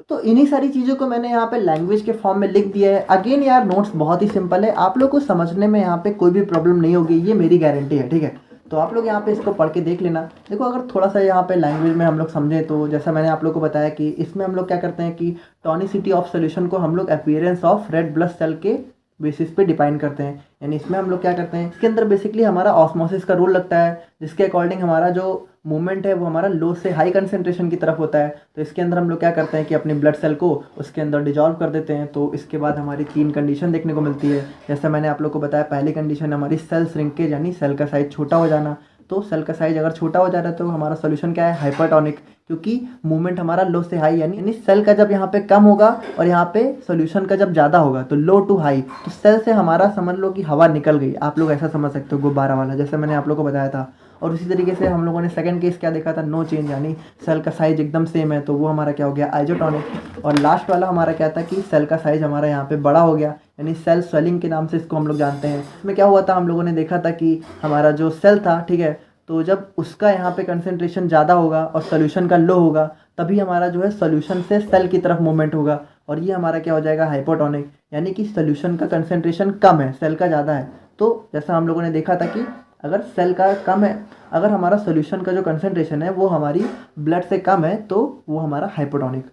तो इन्हीं सारी चीज़ों को मैंने यहाँ पे लैंग्वेज के फॉर्म में लिख दिया है। अगेन यार नोट्स बहुत ही सिंपल है, आप लोग को समझने में यहाँ पे कोई भी प्रॉब्लम नहीं होगी, ये मेरी गारंटी है, ठीक है। तो आप लोग यहाँ पे इसको पढ़ के देख लेना। देखो अगर थोड़ा सा यहाँ पे लैंग्वेज में हम लोग समझें तो जैसा मैंने आप लोग को बताया कि इसमें हम लोग क्या करते हैं कि टॉनिसिटी ऑफ सॉल्यूशन को हम लोग appearance of red blood cell के बेसिस पे डिफाइन करते हैं। यानी इसमें हम लोग क्या करते हैं, इसके अंदर बेसिकली हमारा ऑस्मोसिस का रूल लगता है, जिसके अकॉर्डिंग हमारा जो मूवमेंट है वो हमारा लो से हाई कंसंट्रेशन की तरफ होता है। तो इसके अंदर हम लोग क्या करते हैं कि अपनी ब्लड सेल को उसके अंदर डिजॉल्व कर देते हैं। तो इसके बाद हमारी 3 कंडीशन देखने को मिलती है। जैसा मैंने आप लोग को बताया, पहली कंडीशन हमारी सेल श्रिंकेज, यानी सेल का साइज छोटा हो जाना। तो सेल का साइज अगर छोटा हो जा रहा है तो हमारा सोल्यूशन क्या है, हाइपरटोनिक, क्योंकि मूवमेंट हमारा लो से हाई, यानी सेल का जब यहाँ पे कम होगा और यहाँ पे सोल्यूशन का जब ज़्यादा होगा तो लो टू हाई, तो सेल से हमारा समझ लो कि हवा निकल गई। आप लोग ऐसा समझ सकते हो गुब्बारा वाला, जैसे मैंने आप लोग को बताया था। और उसी तरीके से हम लोगों ने सेकंड केस क्या देखा था, नो चेंज, यानी सेल का साइज एकदम सेम है, तो वो हमारा क्या हो गया, आइजोटोनिक। और लास्ट वाला हमारा क्या था कि सेल का साइज हमारा यहाँ पे बड़ा हो गया, यानी सेल स्वेलिंग के नाम से इसको हम लोग जानते हैं। इसमें क्या हुआ था, हम लोगों ने देखा था कि हमारा जो सेल था, ठीक है, तो जब उसका यहाँ पे कंसंट्रेशन ज़्यादा होगा और सोल्यूशन का लो होगा तभी हमारा जो है सोल्यूशन से सेल की तरफ मूवमेंट होगा, और ये हमारा क्या हो जाएगा, हाइपोटोनिक, यानी कि सोल्यूशन का कंसंट्रेशन कम है, सेल का ज़्यादा है। तो जैसा हम लोगों ने देखा था कि अगर सेल का कम है, अगर हमारा सोल्यूशन का जो कंसंट्रेशन है वो हमारी ब्लड से कम है तो वो हमारा हाइपोटोनिक।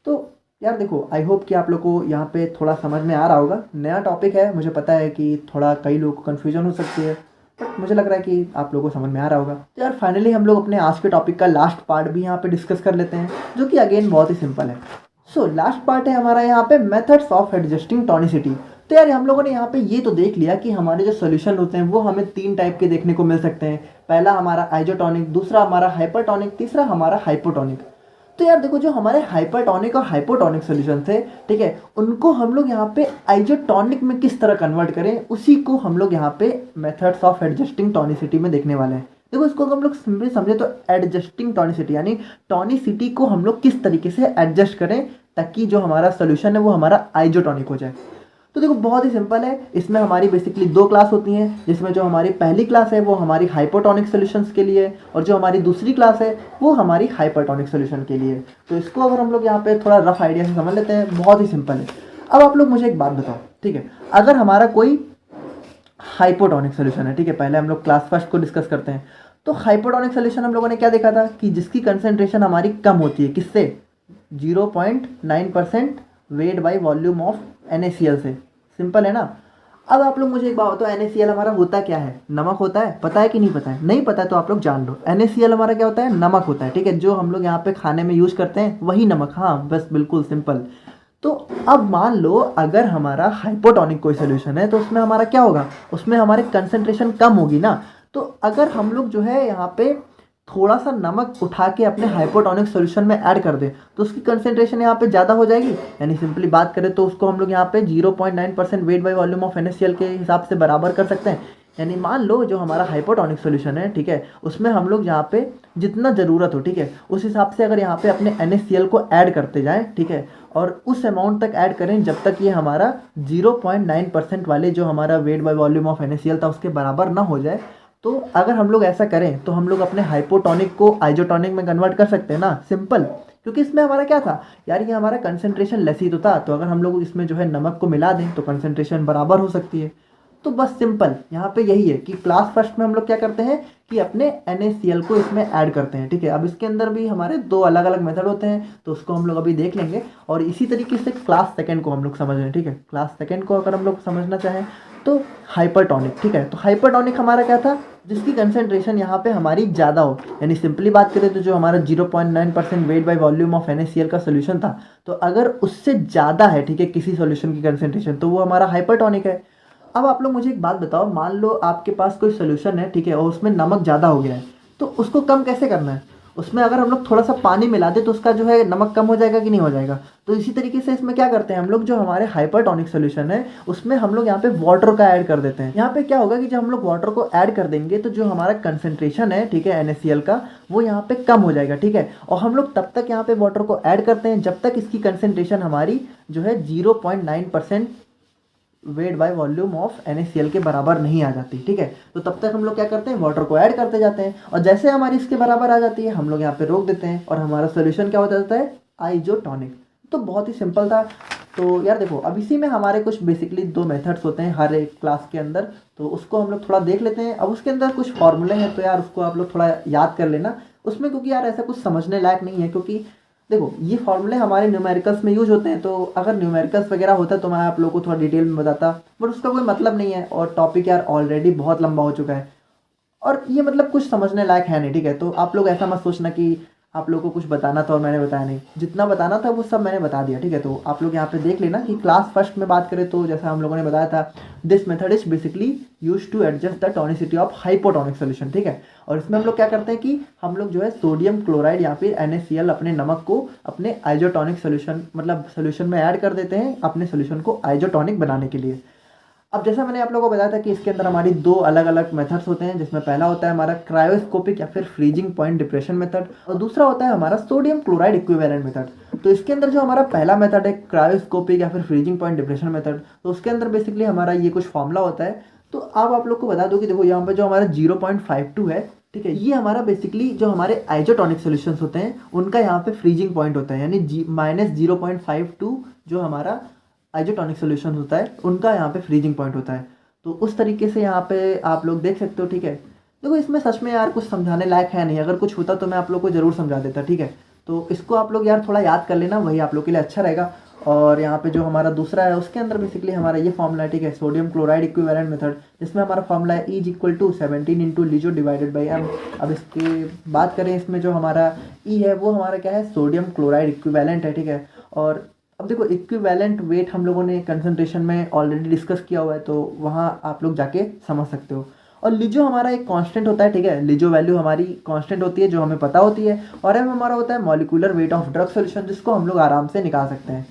तो यार देखो, आई होप कि आप लोग को यहाँ पे थोड़ा समझ में आ रहा होगा। नया टॉपिक है, मुझे पता है कि थोड़ा कई लोगों को कन्फ्यूजन हो सकती है, बट मुझे लग रहा है कि आप लोगों को समझ में आ रहा होगा। तो यार फाइनली हम लोग अपने आज के टॉपिक का लास्ट पार्ट भी यहाँ पे डिस्कस कर लेते हैं, जो कि अगेन बहुत ही सिंपल है। सो लास्ट पार्ट है हमारा यहाँ पे मेथड्स ऑफ एडजस्टिंग टॉनिसिटी। तो यार हम लोगों ने यहाँ पे ये तो देख लिया कि हमारे जो सोल्यूशन होते हैं वो हमें 3 टाइप के देखने को मिल सकते हैं। पहला हमारा आइजोटोनिक, दूसरा हमारा हाइपरटोनिक, तीसरा हमारा हाइपोटोनिक। तो यार देखो, जो हमारे हाइपरटोनिक और हाइपोटोनिक सोल्यूशन थे, ठीक है, उनको हम लोग यहाँ पे आइजोटोनिक में किस तरह कन्वर्ट करें, उसी को हम लोग यहाँ पे मेथड्स ऑफ एडजस्टिंग टॉनिसिटी में देखने वाले हैं। देखो इसको हम लोग सिंपली समझे तो एडजस्टिंग टॉनिसिटी, यानी टॉनिसिटी को हम लोग किस तरीके से एडजस्ट करें ताकि जो हमारा सोल्यूशन है वो हमारा आइजोटोनिक हो जाए। तो देखो बहुत ही सिंपल है, इसमें हमारी बेसिकली 2 क्लास होती हैं, जिसमें जो हमारी पहली क्लास है वो हमारी हाइपोटोनिक सॉल्यूशंस के लिए, और जो हमारी दूसरी क्लास है वो हमारी हाइपरटोनिक सॉल्यूशन के लिए। तो इसको अगर हम लोग यहाँ पे थोड़ा रफ आइडिया से समझ लेते हैं, बहुत ही सिंपल है। अब आप लोग मुझे एक बात बताओ, ठीक है, अगर हमारा कोई हाइपोटोनिक सॉल्यूशन है, ठीक है, पहले हम लोग क्लास फर्स्ट को डिस्कस करते हैं। तो हाइपोटोनिक सॉल्यूशन हम लोगों ने क्या देखा था कि जिसकी कंसंट्रेशन हमारी कम होती है, किससे, 0.9% weight by volume of NaCl से। सिंपल है ना। अब आप लोग मुझे एक बात बताओ, NaCl हमारा होता क्या है, नमक होता है, पता है कि नहीं पता है? नहीं पता है तो आप लोग जान लो, NaCl हमारा क्या होता है, नमक होता है, ठीक है, जो हम लोग यहाँ पे खाने में यूज़ करते हैं वही नमक, हाँ बस बिल्कुल सिंपल। तो अब मान लो अगर हमारा हाइपोटोनिक कोई सोल्यूशन है तो उसमें हमारा क्या होगा, उसमें हमारे कंसंट्रेशन कम होगी ना। तो अगर हम लोग जो है यहाँ पे थोड़ा सा नमक उठा के अपने हाइपोटोनिक सॉल्यूशन में ऐड कर दें तो उसकी कंसंट्रेशन यहाँ पे ज़्यादा हो जाएगी। यानी सिंपली बात करें तो उसको हम लोग यहाँ पे 0.9% weight by volume of NaCl के हिसाब से बराबर कर सकते हैं। यानी मान लो जो हमारा हाइपोटोनिक सॉल्यूशन है, ठीक है, उसमें हम लोग यहाँ पे जितना ज़रूरत हो, ठीक है, उस हिसाब से अगर यहाँ पे अपने NaCl को ऐड करते जाएं, ठीक है, और उस अमाउंट तक ऐड करें जब तक ये हमारा 0.9% वाले जो हमारा weight by volume of NaCl था उसके बराबर ना हो जाए, तो अगर हम लोग ऐसा करें तो हम लोग अपने हाइपोटोनिक को आइजोटोनिक में कन्वर्ट कर सकते हैं ना, सिंपल। क्योंकि इसमें हमारा क्या था यार, ये हमारा कंसंट्रेशन लेस ही तो था, तो अगर हम लोग इसमें जो है नमक को मिला दें तो कंसंट्रेशन बराबर हो सकती है। तो बस सिंपल यहाँ पे यही है कि क्लास फर्स्ट में हम लोग क्या करते हैं कि अपने NaCl को इसमें ऐड करते हैं, ठीक है। अब इसके अंदर भी हमारे दो अलग अलग मेथड होते हैं, तो उसको हम लोग अभी देख लेंगे। और इसी तरीके से क्लास सेकंड को हम लोग समझ रहे हैं, ठीक है। क्लास सेकंड को अगर हम लोग समझना चाहें तो हाइपरटोनिक, ठीक है। तो हाइपरटोनिक हमारा क्या था, जिसकी कंसंट्रेशन यहाँ पे हमारी ज़्यादा हो, यानी सिंपली बात करें तो जो हमारा 0.9% weight by volume of NaCl का सोल्यूशन था, तो अगर उससे ज़्यादा है, ठीक है, किसी सोल्यूशन की कंसंट्रेशन, तो वो हमारा हाइपरटोनिक है। अब आप लोग मुझे एक बात बताओ, मान लो आपके पास कोई सोल्यूशन है, ठीक है, और उसमें नमक ज़्यादा हो गया है, तो उसको कम कैसे करना है। उसमें अगर हम लोग थोड़ा सा पानी मिला दे तो उसका जो है नमक कम हो जाएगा कि नहीं हो जाएगा। तो इसी तरीके से इसमें क्या करते हैं हम लोग, जो हमारे हाइपरटोनिक सोल्यूशन है उसमें हम लोग यहाँ पे वाटर का ऐड कर देते हैं। यहाँ पे क्या होगा कि जब हम लोग वाटर को ऐड कर देंगे तो जो हमारा कंसंट्रेशन है, ठीक है, NaCl का, वो यहाँ पे कम हो जाएगा, ठीक है। और हम लोग तब तक यहाँ पे वाटर को ऐड करते हैं जब तक इसकी कंसंट्रेशन हमारी जो है 0.9% weight by volume of NaCl के बराबर नहीं आ जाती, ठीक है। तो तब तक हम लोग क्या करते हैं, वाटर को ऐड करते जाते हैं, और जैसे हमारी इसके बराबर आ जाती है हम लोग यहाँ पे रोक देते हैं और हमारा सोल्यूशन क्या हो जाता है, आइजोटोनिक। तो बहुत ही सिंपल था। तो यार देखो, अब इसी में हमारे कुछ बेसिकली दो मेथड्स होते हैं हर एक क्लास के अंदर, तो उसको हम लोग थोड़ा देख लेते हैं। अब उसके अंदर कुछ फॉर्मूले हैं, तो यार उसको आप लोग थोड़ा याद कर लेना उसमें, क्योंकि यार ऐसा कुछ समझने लायक नहीं है। क्योंकि देखो, ये फॉर्मूले हमारे न्यूमेरिकल्स में यूज होते हैं, तो अगर न्यूमेरिकल्स वगैरह होता तो मैं आप लोगों को थोड़ा डिटेल में बताता, बट उसका कोई मतलब नहीं है। और टॉपिक यार ऑलरेडी बहुत लंबा हो चुका है और ये मतलब कुछ समझने लायक है नहीं, ठीक है। तो आप लोग ऐसा मत सोचना कि आप लोगों को कुछ बताना था और मैंने बताया नहीं, जितना बताना था वो सब मैंने बता दिया, ठीक है। तो आप लोग यहाँ पे देख लेना कि क्लास फर्स्ट में बात करें तो जैसा हम लोगों ने बताया था, this method is basically use to adjust the tonicity of hypotonic solution, ठीक है। और इसमें हम लोग क्या करते हैं कि हम लोग जो है सोडियम क्लोराइड या फिर NaCl अपने नमक को अपने आइजोटोनिक सोल्यूशन मतलब सोल्यूशन में ऐड कर देते हैं अपने सोल्यूशन को आइजोटोनिक बनाने के लिए। अब जैसा मैंने आप लोगों को बताया था कि इसके अंदर हमारी दो अलग अलग मेथड्स होते हैं, जिसमें पहला होता है हमारा क्रायोस्कोपिक या फिर फ्रीजिंग पॉइंट डिप्रेशन मेथड, और दूसरा होता है हमारा सोडियम क्लोराइड इक्विवेलेंट मेथड। तो इसके अंदर जो हमारा पहला मेथड है क्रायोस्कोपिक या फिर फ्रीजिंग पॉइंट डिप्रेशन मेथड, तो उसके अंदर बेसिकली हमारा ये कुछ फॉर्मूला होता है। तो अब आप लोग को बता दो कि देखो यहाँ पर जो हमारा 0.52 है, ठीक है, ये हमारा बेसिकली जो हमारे आइजोटोनिक सोल्यूशंस होते हैं उनका यहाँ पे फ्रीजिंग पॉइंट होता है, यानी -0.52 जो हमारा आइजोटोनिक सोल्यूशन होता है उनका यहाँ पे फ्रीजिंग पॉइंट होता है। तो उस तरीके से यहाँ पे आप लोग देख सकते हो, ठीक है। देखो, इसमें सच में यार कुछ समझाने लायक है नहीं, अगर कुछ होता तो मैं आप लोग को ज़रूर समझा देता, ठीक है। तो इसको आप लोग यार थोड़ा याद कर लेना, वही आप लोग के लिए अच्छा रहेगा। और यहाँ पे जो हमारा दूसरा है उसके अंदर बेसिकली हमारा ये फॉर्मूला है, ठीक है, सोडियम क्लोराइड इक्विवेलेंट मेथड, जिसमें हमारा फॉर्मूला है E = 17 × LiGo / m। अब इसकी बात करें, इसमें जो हमारा E है वो हमारा क्या है, सोडियम क्लोराइड इक्विवेलेंट है, ठीक है। और अब देखो, इक्विवेलेंट वेट हम लोगों ने कंसंट्रेशन में ऑलरेडी डिस्कस किया हुआ है, तो वहाँ आप लोग जाके समझ सकते हो। और लिजो हमारा एक कांस्टेंट होता है, ठीक है, लिजो वैल्यू हमारी कांस्टेंट होती है जो हमें पता होती है, और एम हमारा होता है molecular weight of drug solution, जिसको हम लोग आराम से निकाल सकते हैं।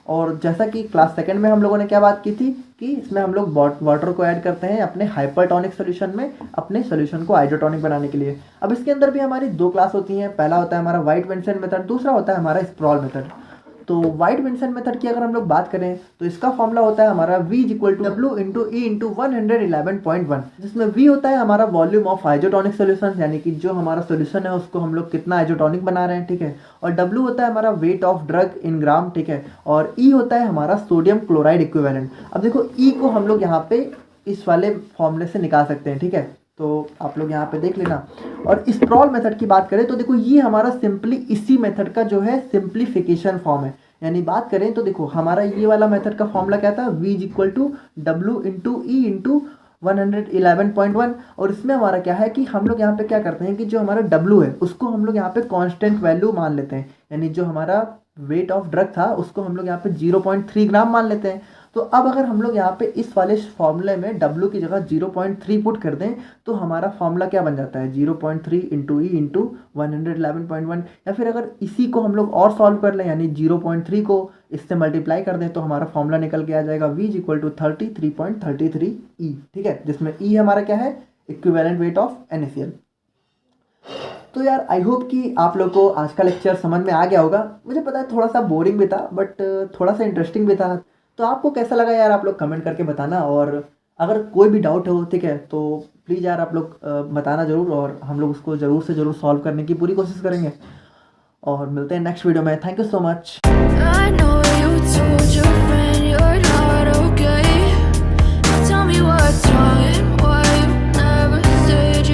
और जैसा कि क्लास सेकंड में हम लोगों ने क्या बात की थी कि इसमें हम लोग वाटर को ऐड करते हैं अपने हाइपरटोनिक सोल्यूशन में अपने सोल्यूशन को आइजोटोनिक बनाने के लिए। अब इसके अंदर भी हमारी दो क्लास होती हैं, पहला होता है हमारा वाइट विंसेंट मेथड, दूसरा होता है हमारा स्प्रॉल मेथड। तो वाइट विंसेंट मेथड की अगर हम लोग बात करें तो इसका फॉर्मूला होता है हमारा V = W × E × 111.1, जिसमें V होता है हमारा वॉल्यूम ऑफ आइजोटोनिक सोल्यूशन, यानी कि जो हमारा सोल्यूशन है उसको हम लोग कितना आइजोटोनिक बना रहे हैं, ठीक है। और W होता है हमारा वेट ऑफ ड्रग इन ग्राम, ठीक है। और E होता है हमारा सोडियम क्लोराइड इक्विवेलेंट। अब देखो, E को हम लोग यहाँ पे इस वाले फॉर्मूले से निकाल सकते हैं, ठीक है। तो आप लोग यहाँ पे देख लेना। और स्प्रॉल मेथड की बात करें तो देखो, ये हमारा सिंपली इसी मेथड का जो है सिंप्लीफिकेशन फॉर्म है। यानी बात करें तो देखो, हमारा ये वाला मेथड का फॉर्मूला क्या था, V = W × E × 111.1। और इसमें हमारा क्या है कि हम लोग यहाँ पे क्या करते हैं कि जो हमारा W है उसको हम लोग यहाँ पे कांस्टेंट वैल्यू मान लेते हैं, यानी जो हमारा वेट ऑफ ड्रग था उसको हम लोग यहाँ पे 0.3 ग्राम मान लेते हैं। तो अब अगर हम लोग यहाँ पे इस वाले फॉर्मूले में W की जगह 0.3 पुट कर दें तो हमारा फॉर्मूला क्या बन जाता है, 0.3 इंटू ई इंटू 111.1। या फिर अगर इसी को हम लोग और सॉल्व कर लें, यानी 0.3 को इससे मल्टीप्लाई कर दें, तो हमारा फॉर्मूला निकल के आ जाएगा V इज इक्वल टू 33.33 ई। ठीक है, जिसमें ई हमारा क्या है, इक्विवेलेंट वेट ऑफ NaCl। तो यार आई होप कि आप लोग को आज का लेक्चर समझ में आ गया होगा। मुझे पता है थोड़ा सा बोरिंग भी था, बट थोड़ा सा इंटरेस्टिंग भी था। तो आपको कैसा लगा यार, आप लोग कमेंट करके बताना। और अगर कोई भी डाउट हो, ठीक है, तो प्लीज़ यार आप लोग बताना ज़रूर, और हम लोग उसको ज़रूर से ज़रूर सॉल्व करने की पूरी कोशिश करेंगे। और मिलते हैं नेक्स्ट वीडियो में। Thank you so much.